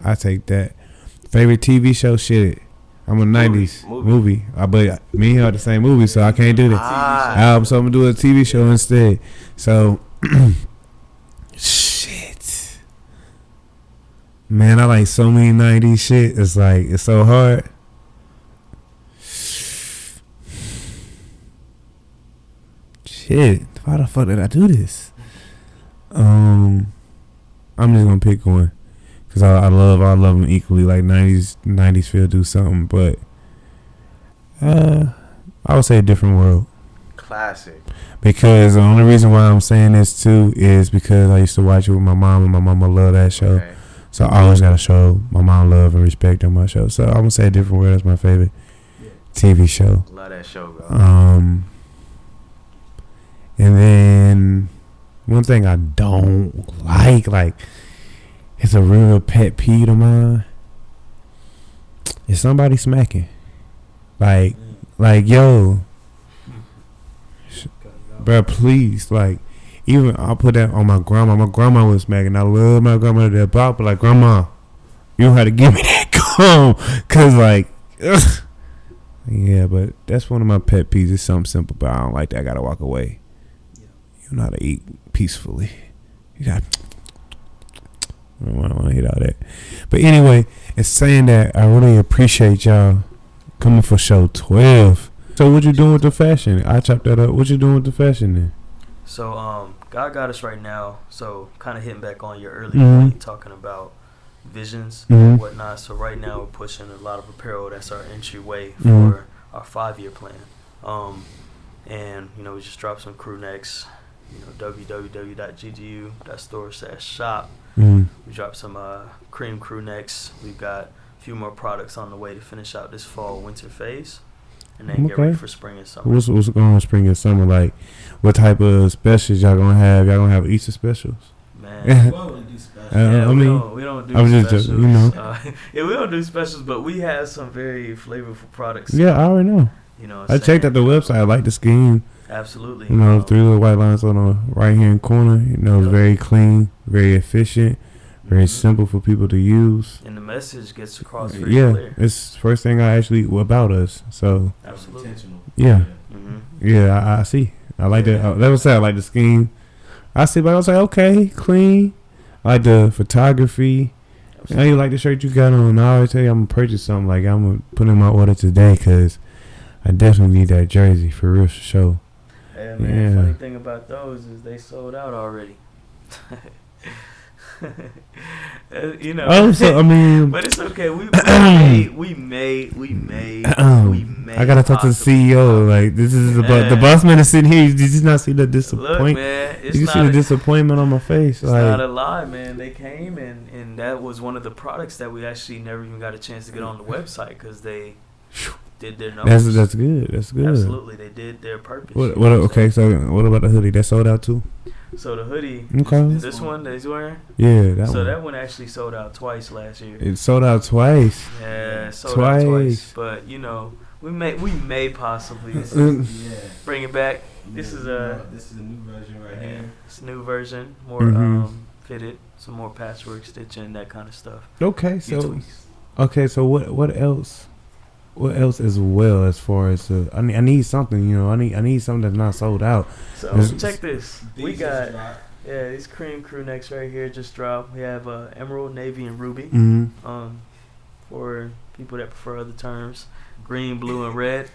Speaker 1: I take that. Favorite TV show? Shit. I'm a 90s movie. But me and her are the same movie, so I can't do that. So I'm going to do a TV show instead. So, shit. Man, I like so many 90s shit. It's like, it's so hard. Shit. Why the fuck did I do this? I'm just going to pick one. Cause I love them equally. Like 90s feel do something, but I would say A Different World.
Speaker 3: Classic.
Speaker 1: Because the only reason why I'm saying this too is because I used to watch it with my mom, and my mama loved that show. Okay. So I always gotta show my mom love and respect on my show. So I'm gonna say A Different World is my favorite TV show.
Speaker 3: Love that show, bro.
Speaker 1: And then one thing I don't like. It's a real pet peeve of mine. Is somebody smacking? Like, yo, bro, please, like, even I'll put that on my grandma. My grandma was smacking. I love my grandma to that pop, but like, grandma, you don't have to give me that gum, cause like, ugh. Yeah, but that's one of my pet peeves. It's something simple, but I don't like that. I gotta walk away. You know how to eat peacefully. You got. I don't want to hit all that. But anyway, it's saying that I really appreciate y'all coming for show 12. So what you doing with the fashion? I chopped that up. What you doing with the fashion then?
Speaker 2: So God got us right now. So kind of hitting back on your earlier point, talking about visions and whatnot. So right now we're pushing a lot of apparel. That's our entryway for our 5-year plan. And you know, we just dropped some crew necks. You know, www.ggu.store/shop. We dropped some cream crew necks. We've got a few more products on the way to finish out this fall winter phase, and then get ready for spring and summer.
Speaker 1: What's going on spring and summer? Like, what type of specials y'all gonna have? Y'all gonna have Easter specials?
Speaker 2: Man, we don't do specials. We don't do specials.
Speaker 1: Just, you know.
Speaker 2: We don't do specials, but we have some very flavorful products.
Speaker 1: Yeah, I already know.
Speaker 2: You know,
Speaker 1: I checked out the website. I like the scheme.
Speaker 2: Absolutely.
Speaker 1: You know, 3 little white lines on the right hand corner. You know, it's very clean, very efficient, very simple for people to use.
Speaker 2: And the message gets across very clear.
Speaker 1: It's the first thing I actually about us. So
Speaker 2: absolutely.
Speaker 1: Yeah. Yeah, I see. I like that. That was I like the scheme. I see, but I was like, okay, clean. I like the photography. I you like the shirt you got on. I always tell you I'm gonna purchase something. Like I'm gonna put in my order today because I definitely need that jersey for real show.
Speaker 2: Yeah, man. Funny thing about those is they sold out already. You know.
Speaker 1: Oh, so I mean,
Speaker 2: but it's okay. We made.
Speaker 1: I gotta talk to the CEO. Like this is the boss man is sitting here. Did you not see the disappointment?
Speaker 2: Look, man,
Speaker 1: did you see the disappointment on my face?
Speaker 2: It's not a lie, man. They came and that was one of the products that we actually never even got a chance to get on the website because they did their numbers.
Speaker 1: That's good. That's good.
Speaker 2: Absolutely, they did their purpose.
Speaker 1: Okay, so what about the hoodie? That sold out too?
Speaker 2: So the hoodie, this one that he's wearing?
Speaker 1: Yeah, that one.
Speaker 2: So that one actually sold out twice last year.
Speaker 1: It sold out twice?
Speaker 2: Yeah, sold out twice. But, you know, we may possibly bring it back. This is a
Speaker 3: new version right here.
Speaker 2: It's a new version, more fitted, some more patchwork stitching, that kind of stuff.
Speaker 1: Okay, so what else? What else as well as far as I need something, you know, I need something that's not sold out.
Speaker 2: So check this. We got these cream crew necks right here just dropped. We have emerald, navy, and ruby. For people that prefer other terms, green, blue, and red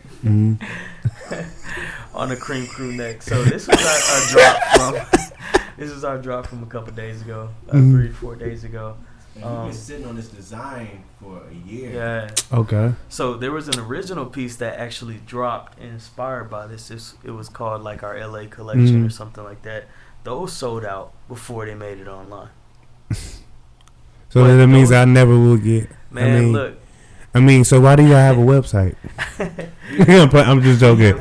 Speaker 2: on the cream crew neck. So this was our drop from. This is our drop from a couple days ago, 3 to 4 days ago.
Speaker 3: You've been sitting on this design for a year.
Speaker 2: Yeah.
Speaker 1: Okay.
Speaker 2: So there was an original piece that actually dropped inspired by this. It was called like our LA collection or something like that. Those sold out before they made it online.
Speaker 1: So that means I never will get.
Speaker 2: Man, look.
Speaker 1: So why do y'all have a website? I'm just joking.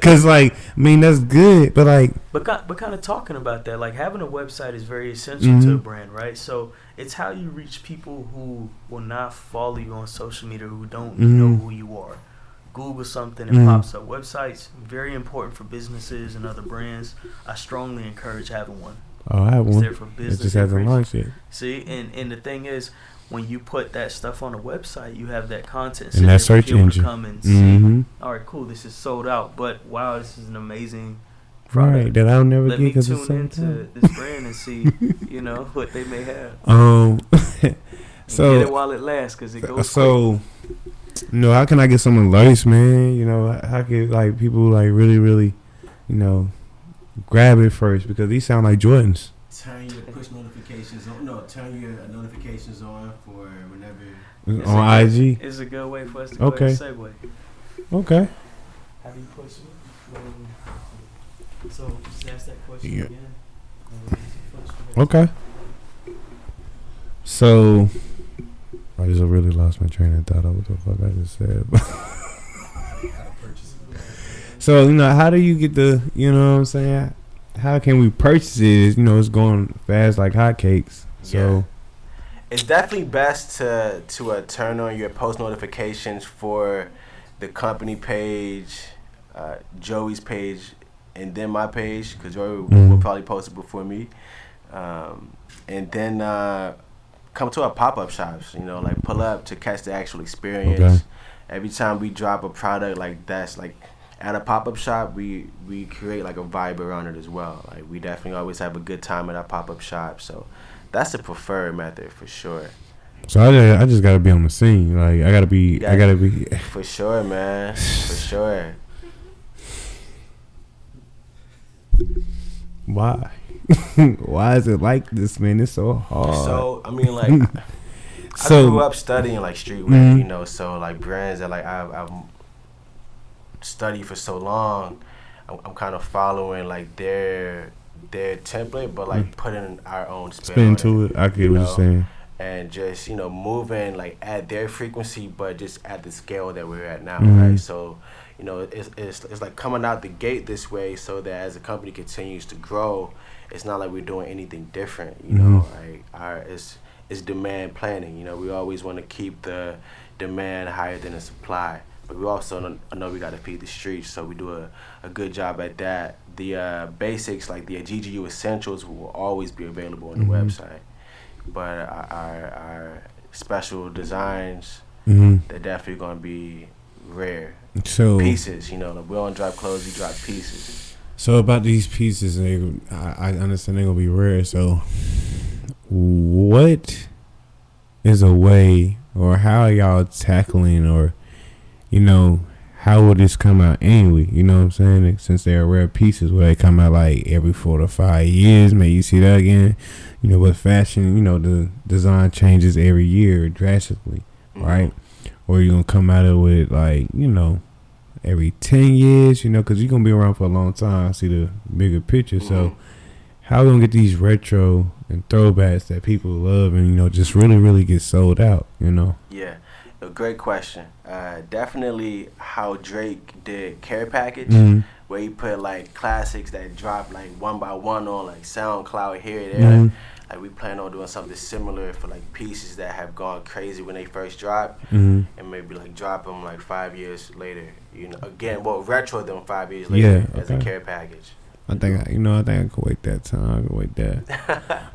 Speaker 1: Cause that's good, but like.
Speaker 2: But kind of talking about that, like having a website is very essential to a brand, right? So it's how you reach people who will not follow you on social media, who don't know who you are. Google something and pops up. Websites very important for businesses and other brands. I strongly encourage having one.
Speaker 1: Oh, I have
Speaker 2: It's
Speaker 1: one.
Speaker 2: there for
Speaker 1: It
Speaker 2: business
Speaker 1: just hasn't
Speaker 2: increase.
Speaker 1: launched yet.
Speaker 2: See, and the thing is, when you put that stuff on the website, you have that content
Speaker 1: And
Speaker 2: sitting
Speaker 1: that
Speaker 2: there for
Speaker 1: search
Speaker 2: people
Speaker 1: engine.
Speaker 2: to come and see.
Speaker 1: Mm-hmm.
Speaker 2: All right, cool. This is sold out, but wow, this is an amazing
Speaker 1: Right,
Speaker 2: product.
Speaker 1: that I'll never
Speaker 2: Let
Speaker 1: get
Speaker 2: me
Speaker 1: because it's
Speaker 2: tune
Speaker 1: so
Speaker 2: into this brand and see, what they may have.
Speaker 1: Um,
Speaker 2: And
Speaker 1: so
Speaker 2: get it while it lasts, because it goes quick.
Speaker 1: so, how can I get some alerts, man? How can like people like really, grab it first because these sound like Jordans.
Speaker 3: Turn your push notifications on. No, turn your notifications on for whenever.
Speaker 2: It's
Speaker 1: On
Speaker 2: a
Speaker 1: IG.
Speaker 2: It's a good way for us to go
Speaker 1: Okay.
Speaker 2: ahead and segue.
Speaker 1: Okay.
Speaker 2: How do you push it? So just ask that question
Speaker 1: Yeah.
Speaker 2: again.
Speaker 1: Okay. So, I just really lost my train of thought of what the fuck I just said. So, how do you get the, you know what I'm saying? How can we purchase it? It's going fast like hotcakes. So,
Speaker 3: It's definitely best to turn on your post notifications for the company page, Joey's page, and then my page, because Joey will probably post it before me. And then come to our pop-up shops, like pull up to catch the actual experience.
Speaker 1: Okay.
Speaker 3: Every time we drop a product like that's like at a pop-up shop, we create like a vibe around it as well. Like we definitely always have a good time at our pop-up shop. So that's the preferred method for sure.
Speaker 1: So I just gotta be on the scene. Like I gotta be.
Speaker 3: For sure, man. For sure.
Speaker 1: Why? Why is it like this, man? It's so hard.
Speaker 3: So I mean, like, I grew up studying like streetwear, so like brands that like I've studied for so long, I'm kind of following like their template, but like putting our own spin
Speaker 1: to it. I get what you're saying.
Speaker 3: And just moving like at their frequency, but just at the scale that we're at now, right? So it's like coming out the gate this way, so that as the company continues to grow, it's not like we're doing anything different, like it's demand planning. We always want to keep the demand higher than the supply, but we also know we got to feed the streets, so we do a good job at that. The basics like the GGU essentials will always be available on the website, but our special designs, they're definitely gonna be rare.
Speaker 1: So
Speaker 3: Pieces, we don't drop clothes, we drop pieces.
Speaker 1: So about these pieces, I understand they're gonna be rare. So, what is a way, or how are y'all tackling, or how will this come out annually? You know what I'm saying? Since they're rare pieces, will they come out like every 4 to 5 years? May you see that again? With fashion, the design changes every year drastically, right? Or you gonna come out of it like every 10 years, because you're going to be around for a long time. I see the bigger picture. So how are we going to get these retro and throwbacks that people love and, just really, really get sold out,
Speaker 3: Yeah, a great question. Definitely how Drake did Care Package, where he put like classics that drop like one by one on like SoundCloud here and there. Like we plan on doing something similar for like pieces that have gone crazy when they first dropped, and maybe like drop them like 5 years later. Again, retro them 5 years later as a care package.
Speaker 1: I think I could wait that time. I could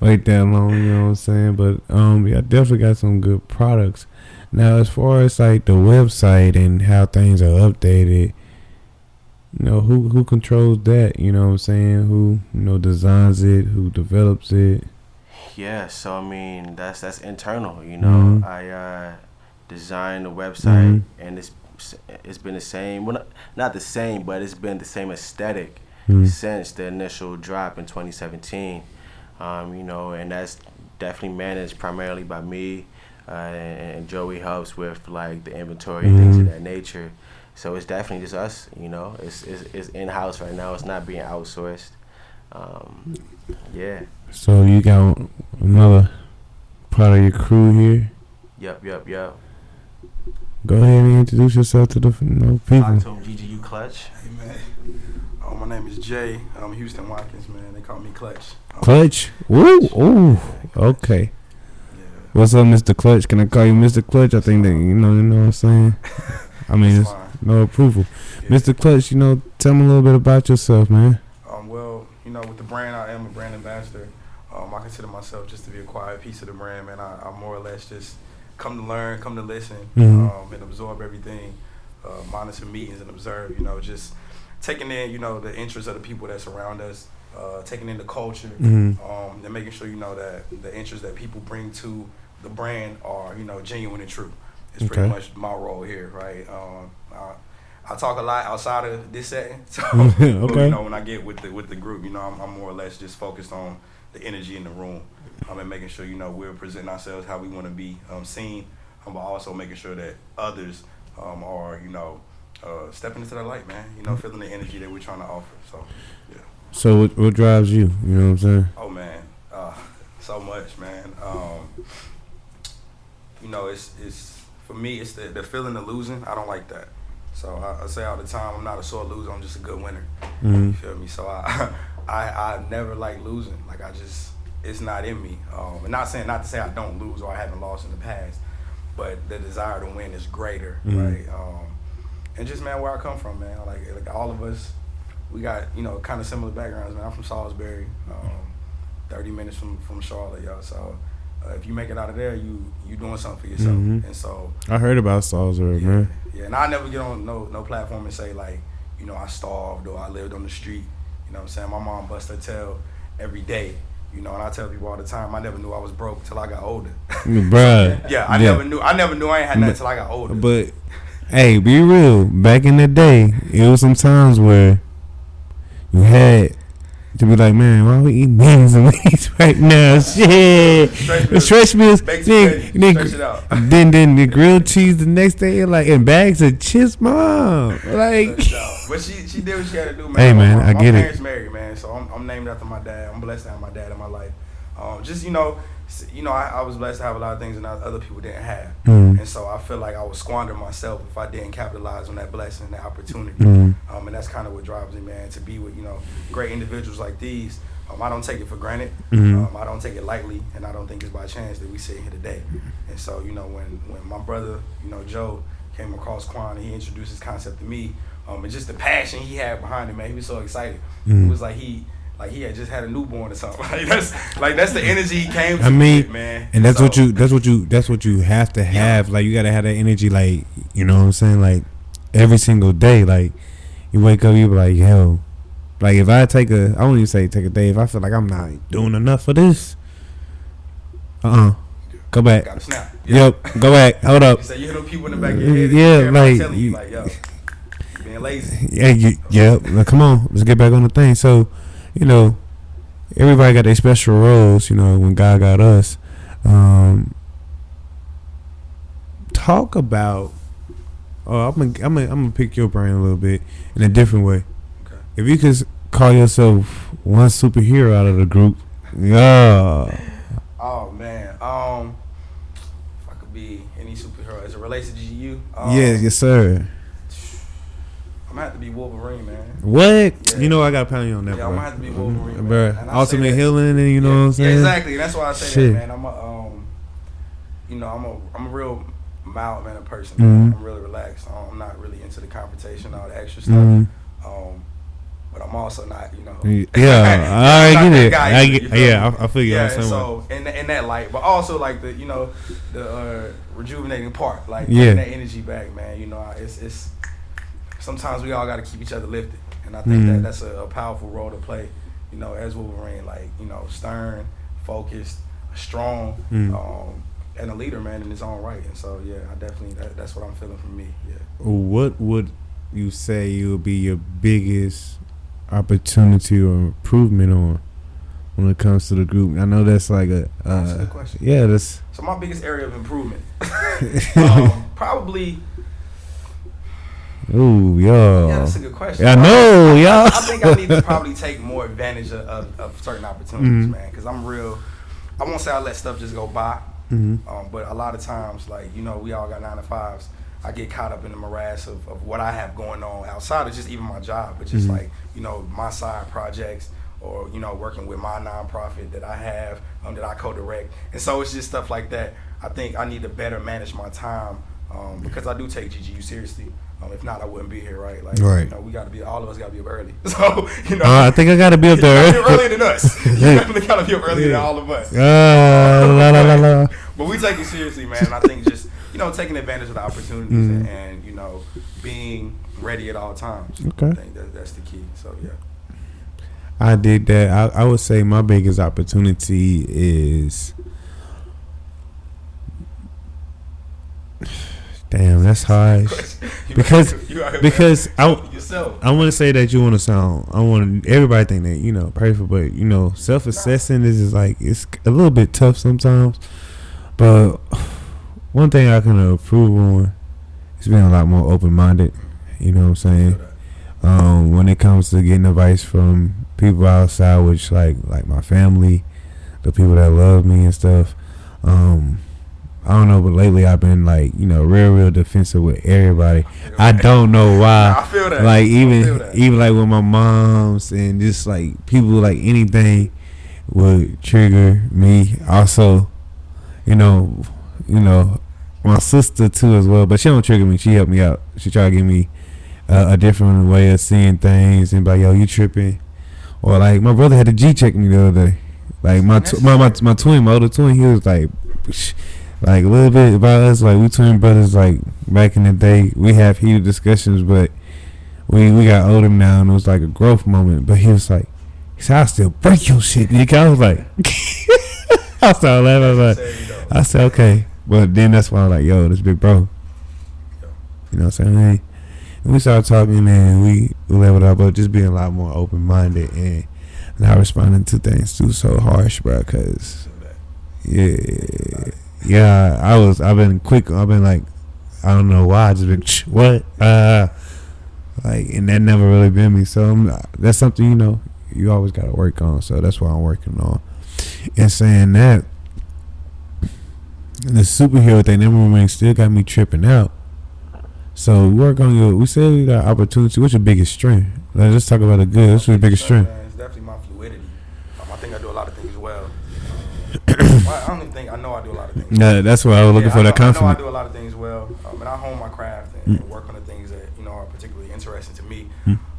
Speaker 1: wait that long. You know what I'm saying? But I definitely got some good products. Now, as far as like the website and how things are updated, who controls that? You know what I'm saying? Who designs it? Who develops it?
Speaker 3: Yeah, so I mean that's internal. I designed the website, and it's been the same. Well, not the same, but it's been the same aesthetic since the initial drop in 2017. And that's definitely managed primarily by me, and Joey helps with like the inventory and things of that nature. So it's definitely just us. It's in house right now. It's not being outsourced. Yeah.
Speaker 1: So you got another part of your crew here.
Speaker 3: Yep.
Speaker 1: Go ahead and introduce yourself to the people.
Speaker 3: Talk to him, GGU Clutch.
Speaker 4: Hey man, my name is Jay. I'm Houston Watkins, man. They call me Clutch.
Speaker 1: Clutch. Woo. Ooh. Okay.
Speaker 4: Yeah.
Speaker 1: What's up, Mr. Clutch? Can I call you Mr. Clutch? I think that you know what I'm saying. I mean, it's no approval.
Speaker 4: Yeah.
Speaker 1: Mr. Clutch, tell me a little bit about yourself, man.
Speaker 4: Well, with the brand, I am a brand ambassador. consider myself just to be a quiet piece of the brand, man. I more or less just come to learn, come to listen,
Speaker 1: Mhm.
Speaker 4: and absorb everything, monitor meetings and observe, just taking in, the interests of the people that surround us, taking in the culture,
Speaker 1: Mhm.
Speaker 4: and making sure, that the interests that people bring to the brand are, genuine and true. It's pretty
Speaker 1: Okay.
Speaker 4: much my role here, right? I talk a lot outside of this setting, so
Speaker 1: Okay.
Speaker 4: but, when I get with the group, I'm more or less just focused on the energy in the room, and making sure we're presenting ourselves how we want to be seen, but also making sure that others are stepping into the light, man. Feeling the energy that we're trying to offer. So yeah.
Speaker 1: So what drives you? You know what I'm saying?
Speaker 4: Oh man, so much, man. It's for me. It's the feeling of losing. I don't like that. So I say all the time, I'm not a sore loser. I'm just a good winner.
Speaker 1: Mhm.
Speaker 4: You feel me? So I never like losing. Like it's not in me. And not to say I don't lose or I haven't lost in the past, but the desire to win is greater, right? And just man, where I come from, man. Like all of us, we got kind of similar backgrounds, man. I'm from Salisbury, 30 minutes from Charlotte, y'all. So if you make it out of there, you doing something for yourself.
Speaker 1: Mhm.
Speaker 4: And so
Speaker 1: I heard about Salisbury,
Speaker 4: yeah,
Speaker 1: man.
Speaker 4: yeah. And I never get on no platform and say like, I starved or I lived on the street. You know what I'm saying? My mom busts her tail every day. And I tell people all the time, I never knew I was broke till I got older.
Speaker 1: Bruh.
Speaker 4: Yeah, I never knew I ain't had nothing till I got older.
Speaker 1: But hey, be real. Back in the day, it was some times where you had to be like, man, why we eating beans and wings right now? Shit, the stretch meals.
Speaker 4: Baked
Speaker 1: Then,
Speaker 4: spaghetti, stretch it out.
Speaker 1: then the grilled cheese the next day, like in bags of chips, mom. Like,
Speaker 4: But she did what she had to do, man.
Speaker 1: Hey, man, I
Speaker 4: my
Speaker 1: get it.
Speaker 4: parents married, man, so I'm named after my dad. I'm blessed to have my dad in my life. I was blessed to have a lot of things that other people didn't have, and so I feel like I would squander myself if I didn't capitalize on that blessing, that opportunity. And that's kind of what drives me, man, to be with great individuals like these. I don't take it for granted. I don't take it lightly, and I don't think it's by chance that we sit here today. And so when my brother Joe came across Quan and he introduced his concept to me, and just the passion he had behind it, man, he was so excited. It was like he had just had a newborn or something. That's the energy he came to.
Speaker 1: I mean,
Speaker 4: with, man.
Speaker 1: and that's what you have to have. Like, you gotta have that energy. Like, you know what I'm saying? Like, every single day. Like, you wake up, you be like, yo. Like, if I won't even say take a day. If I feel like I'm not doing enough for this, go back.
Speaker 4: Gotta snap.
Speaker 1: Yep, go back. Hold up.
Speaker 4: You say you hit them people in the back of your head.
Speaker 1: Yeah,
Speaker 4: everybody
Speaker 1: like,
Speaker 4: telling you, like, yo, being lazy.
Speaker 1: Yeah. Like, come on, let's get back on the thing. So, everybody got their special roles. When God got us, talk about. Oh, I'm gonna pick your brain a little bit in a different way.
Speaker 4: Okay.
Speaker 1: If you could call yourself one superhero out of the group, yeah.
Speaker 4: Oh man, if I could be any superhero as it relates to GU,
Speaker 1: Yes, sir.
Speaker 4: I'm gonna have to be Wolverine, man.
Speaker 1: What?
Speaker 4: Yeah.
Speaker 1: I got to pound you on that,
Speaker 4: Yeah,
Speaker 1: bro.
Speaker 4: I'm gonna have to be Wolverine, man.
Speaker 1: Bro,
Speaker 4: And I
Speaker 1: ultimate
Speaker 4: say that-
Speaker 1: healing, and you know what I'm saying?
Speaker 4: Yeah, exactly. That's why I say
Speaker 1: Shit.
Speaker 4: that, man. I'm a real mild mannered person.
Speaker 1: Mhm.
Speaker 4: I'm really relaxed. I'm not really into the confrontation, all the extra stuff.
Speaker 1: Mhm.
Speaker 4: But I'm also not,
Speaker 1: Yeah, I
Speaker 4: not
Speaker 1: get
Speaker 4: that
Speaker 1: it.
Speaker 4: guy either, you feel me?
Speaker 1: I feel you.
Speaker 4: Yeah,
Speaker 1: on the
Speaker 4: and
Speaker 1: same
Speaker 4: so in that light, but also like the rejuvenating part, like
Speaker 1: Yeah.
Speaker 4: getting that energy back, man. It's sometimes we all got to keep each other lifted, and I think
Speaker 1: Mhm.
Speaker 4: that's a powerful role to play. As Wolverine, like stern, focused, strong, and a leader, man, in his own right. And so yeah, I definitely that's what I'm feeling from me. Yeah.
Speaker 1: What would you say will be your biggest opportunity or improvement on when it comes to the group? I know that's like
Speaker 4: That's a good question.
Speaker 1: Yeah, that's.
Speaker 4: So my biggest area of improvement, probably.
Speaker 1: Ooh,
Speaker 4: Yeah,
Speaker 1: y'all.
Speaker 4: that's a good question.
Speaker 1: I know, y'all.
Speaker 4: I think I need to probably take more advantage of certain opportunities, man, because I'm real. I won't say I let stuff just go by, but a lot of times, like we all got 9 to 5s. I get caught up in the morass of what I have going on outside of just even my job, but just like my side projects or working with my nonprofit that I have that I co-direct, and so it's just stuff like that. I think I need to better manage my time because I do take GGU seriously. If not, I wouldn't be here, right? Like,
Speaker 1: Right.
Speaker 4: You know, we got to be, all of us got to be up early. So, you know.
Speaker 1: I think I got to be up there.
Speaker 4: You earlier than us. You definitely got to be up earlier than all of us.
Speaker 1: La.
Speaker 4: But we take it seriously, man. And I think just, you know, taking advantage of the opportunities and, you know, being ready at all times.
Speaker 1: Okay.
Speaker 4: I think that's the key. So, yeah.
Speaker 1: I did that. I would say my biggest opportunity is... Damn, that's hard. Because I want to say that you want to sound. I want everybody think that, you know, perfect, but, you know, self-assessing is like, it's a little bit tough sometimes. But one thing I can improve on is being a lot more open-minded. You know what I'm saying? When it comes to getting advice from people outside, which like my family, the people that love me and stuff. I don't know, but lately I've been like, you know, real defensive with everybody. I don't know why.
Speaker 4: I feel that.
Speaker 1: Like even like with my moms and just like people, like anything would trigger me. Also, you know, my sister too as well, but she don't trigger me. She helped me out. She tried to give me a different way of seeing things and be like, yo, you tripping? Or like my brother had to G-check me the other day. Like my older twin, he was like a little bit about us, like we twin brothers, like back in the day, we have heated discussions, but we got older now, and it was like a growth moment. But he was like, "I'll still break your shit, nigga." I was like, I started laughing. I said, okay, but then that's why I'm like, yo, this big bro, you know what I'm saying? And we started talking, and we leveled up, but just being a lot more open minded and not responding to things too so harsh, bro. Cause yeah, I've been quick. I've been like, I don't know why. I just been what, like, and that never really been me. So that's something, you know, you always got to work on. So that's what I'm working on. And saying that, the superhero thing, that movement still got me tripping out. So we work on your. We said we got opportunity. What's your biggest strength? Let's talk about the good. What's your biggest strength?
Speaker 4: It's definitely my fluidity. I think I do a lot of things well. I don't even think I know I do a lot of things.
Speaker 1: Yeah, that's what I was looking for. That confidence.
Speaker 4: I know I do a lot of things well, and I hone my craft and work on the things that, you know, are particularly interesting to me.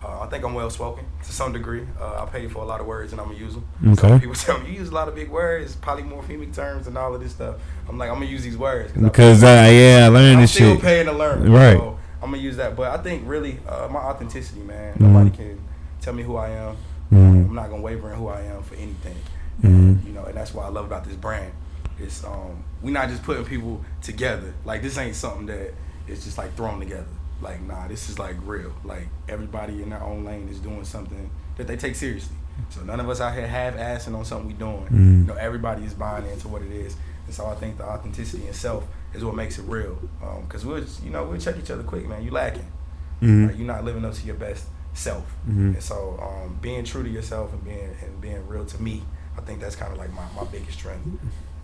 Speaker 4: I think I'm well spoken to some degree. I pay for a lot of words and I'm gonna use them.
Speaker 1: Okay.
Speaker 4: Some people tell me you use a lot of big words, polymorphemic terms, and all of this stuff. I'm like, I'm gonna use these words
Speaker 1: because I learned this shit.
Speaker 4: I'm still paying to learn,
Speaker 1: right?
Speaker 4: So I'm gonna use that. But I think really my authenticity, man. Nobody can tell me who I am. I'm not gonna waver in who I am for anything. You know, and that's what I love about this brand. It's we're not just putting people together. Like, this ain't something that is just like thrown together. Like, nah, this is like real. Like, everybody in their own lane is doing something that they take seriously. So none of us out here half-assing on something we doing. You know, everybody is buying into what it is. And so I think the authenticity itself is what makes it real. Because we'll check each other quick, man. You lacking. Like, you're not living up to your best self. And so being true to yourself and being real to me, I think that's kind of like my biggest strength.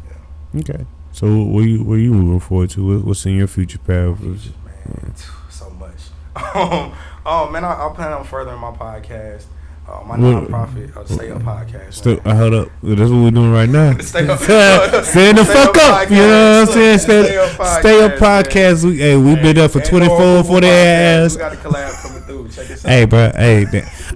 Speaker 4: Yeah.
Speaker 1: Okay. So what you moving forward to? What's in your future path?
Speaker 4: Man, so much. Man, I plan on furthering my podcast. My nonprofit, Stay Up Podcast.
Speaker 1: Hold up. That's what we're doing right now.
Speaker 4: Stay Up.
Speaker 1: Stand the fuck up. You know what I'm saying? Stay Up Podcast. We been up for 24, 48 hours.
Speaker 4: We got a collab coming through. Check this out.
Speaker 1: Hey, bro. Hey,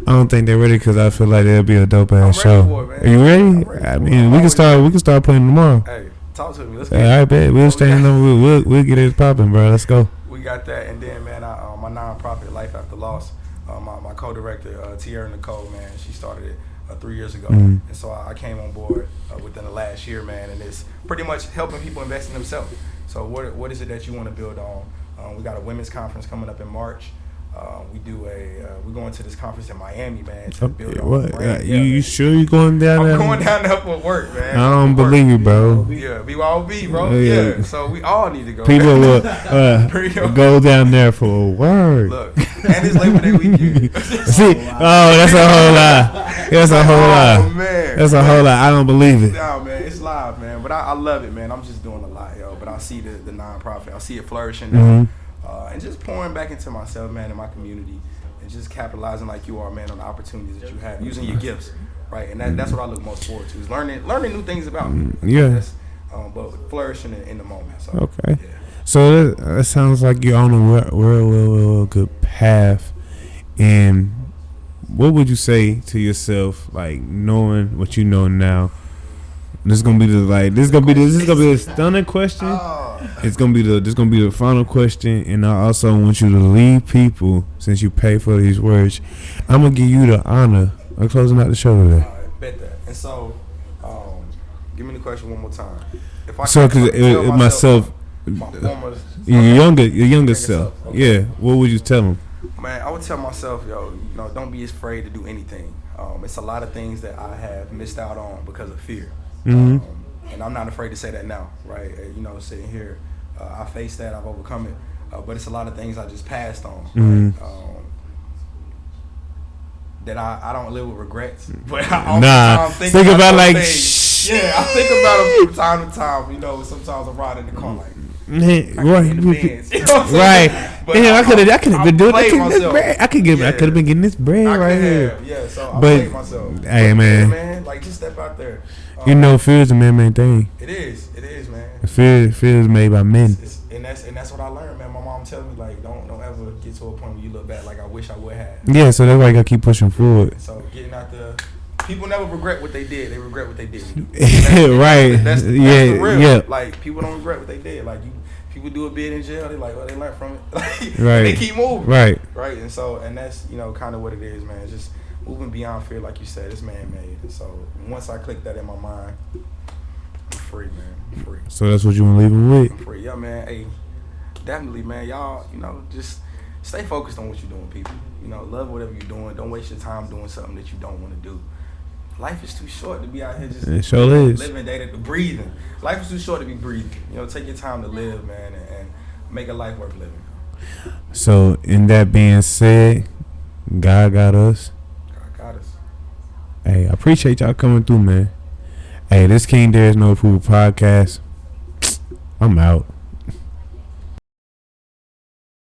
Speaker 1: I don't think they're ready because I feel like it'll be a dope ass show. Are you ready? I mean, we can start playing tomorrow.
Speaker 4: Hey, talk to me. Let's go.
Speaker 1: I bet we'll stand on. We'll get it popping, bro. Let's go.
Speaker 4: We got that, and then, man, my nonprofit, Life After Loss. My co-director, Tierra Nicole, man, she started it 3 years ago. And so I came on board within the last year, man, and it's pretty much helping people invest in themselves. So what is it that you want to build on? We got a women's conference coming up in March. We're going to this conference in Miami, man, to build on brand.
Speaker 1: You sure you going down there?
Speaker 4: I'm going down there for work, man.
Speaker 1: I don't believe you, bro.
Speaker 4: Yeah, BYOB, bro. Yeah. So we all need to go.
Speaker 1: People will go down there for a word.
Speaker 4: Look, and it's Labor Day weekend.
Speaker 1: See, that's a whole lie. That's a whole lie.
Speaker 4: Man.
Speaker 1: That's a whole lie. I don't believe it.
Speaker 4: No, man, it's live, man. But I love it, man. I'm just doing a lot, yo. But I see the nonprofit. I see it flourishing now. And just pouring back into myself, man, in my community, and just capitalizing like you are, man, on the opportunities that you have, using your gifts, right? And that's what I look most forward to, is learning new things about me.
Speaker 1: Yeah.
Speaker 4: But flourishing in the moment. So,
Speaker 1: okay.
Speaker 4: Yeah.
Speaker 1: So that sounds like you're on a real good path. And what would you say to yourself, like knowing what you know now? This is gonna be the stunning question. This gonna be the final question, and I also want you to leave people, since you pay for these words. I'm gonna give you the honor of closing out the show today.
Speaker 4: All right, bet that. And so, give me the question one more time. If I
Speaker 1: So, cause myself,
Speaker 4: my former,
Speaker 1: your younger self,
Speaker 4: okay.
Speaker 1: yeah. What would you tell him?
Speaker 4: Man, I would tell myself, don't be afraid to do anything. It's a lot of things that I have missed out on because of fear.
Speaker 1: Mm-hmm.
Speaker 4: And I'm not afraid to say that now, right? Sitting here, I faced that, I've overcome it. But it's a lot of things I just passed on,
Speaker 1: Mm-hmm.
Speaker 4: right? That I don't live with regrets. But I
Speaker 1: think about like,
Speaker 4: yeah, I think about them from time to time. Sometimes I'm riding in the car like,
Speaker 1: right,
Speaker 4: right.
Speaker 1: But yeah, I could have been doing that. I could have been getting this bread right here.
Speaker 4: Yeah, so I
Speaker 1: but
Speaker 4: played myself.
Speaker 1: Hey, man,
Speaker 4: like just step out there.
Speaker 1: Fear is a man-made thing.
Speaker 4: It is, man.
Speaker 1: Fear is made by men.
Speaker 4: And that's what I learned, man. My mom tells me like, don't ever get to a point where you look back like I wish I would have.
Speaker 1: Yeah, so that's why I gotta keep pushing forward.
Speaker 4: So getting out there. People never regret what they did. They regret what they did.
Speaker 1: Right.
Speaker 4: That's the real.
Speaker 1: Yeah.
Speaker 4: Like people don't regret what they did. Like people do a bid in jail. They like, well, they learned from it.
Speaker 1: Right.
Speaker 4: They keep moving.
Speaker 1: Right.
Speaker 4: Right. And so, and that's kind of what it is, man. It's just moving beyond fear, like you said. It's man-made. And so once I click that in my mind, I'm free, man. I'm free.
Speaker 1: So that's what you want to leave them with.
Speaker 4: I'm free. Yeah, man. Hey, definitely, man. Y'all, just stay focused on what you're doing, people. Love whatever you're doing. Don't waste your time doing something that you don't want to do. Life is too short to be out here just living day to breathing. Life is too short to be breathing. Take your time to live, man, and make a life worth living.
Speaker 1: So, in that being said, God got us.
Speaker 4: God got us.
Speaker 1: Hey, I appreciate y'all coming through, man. Hey, this King There Is No Approval podcast. I'm out.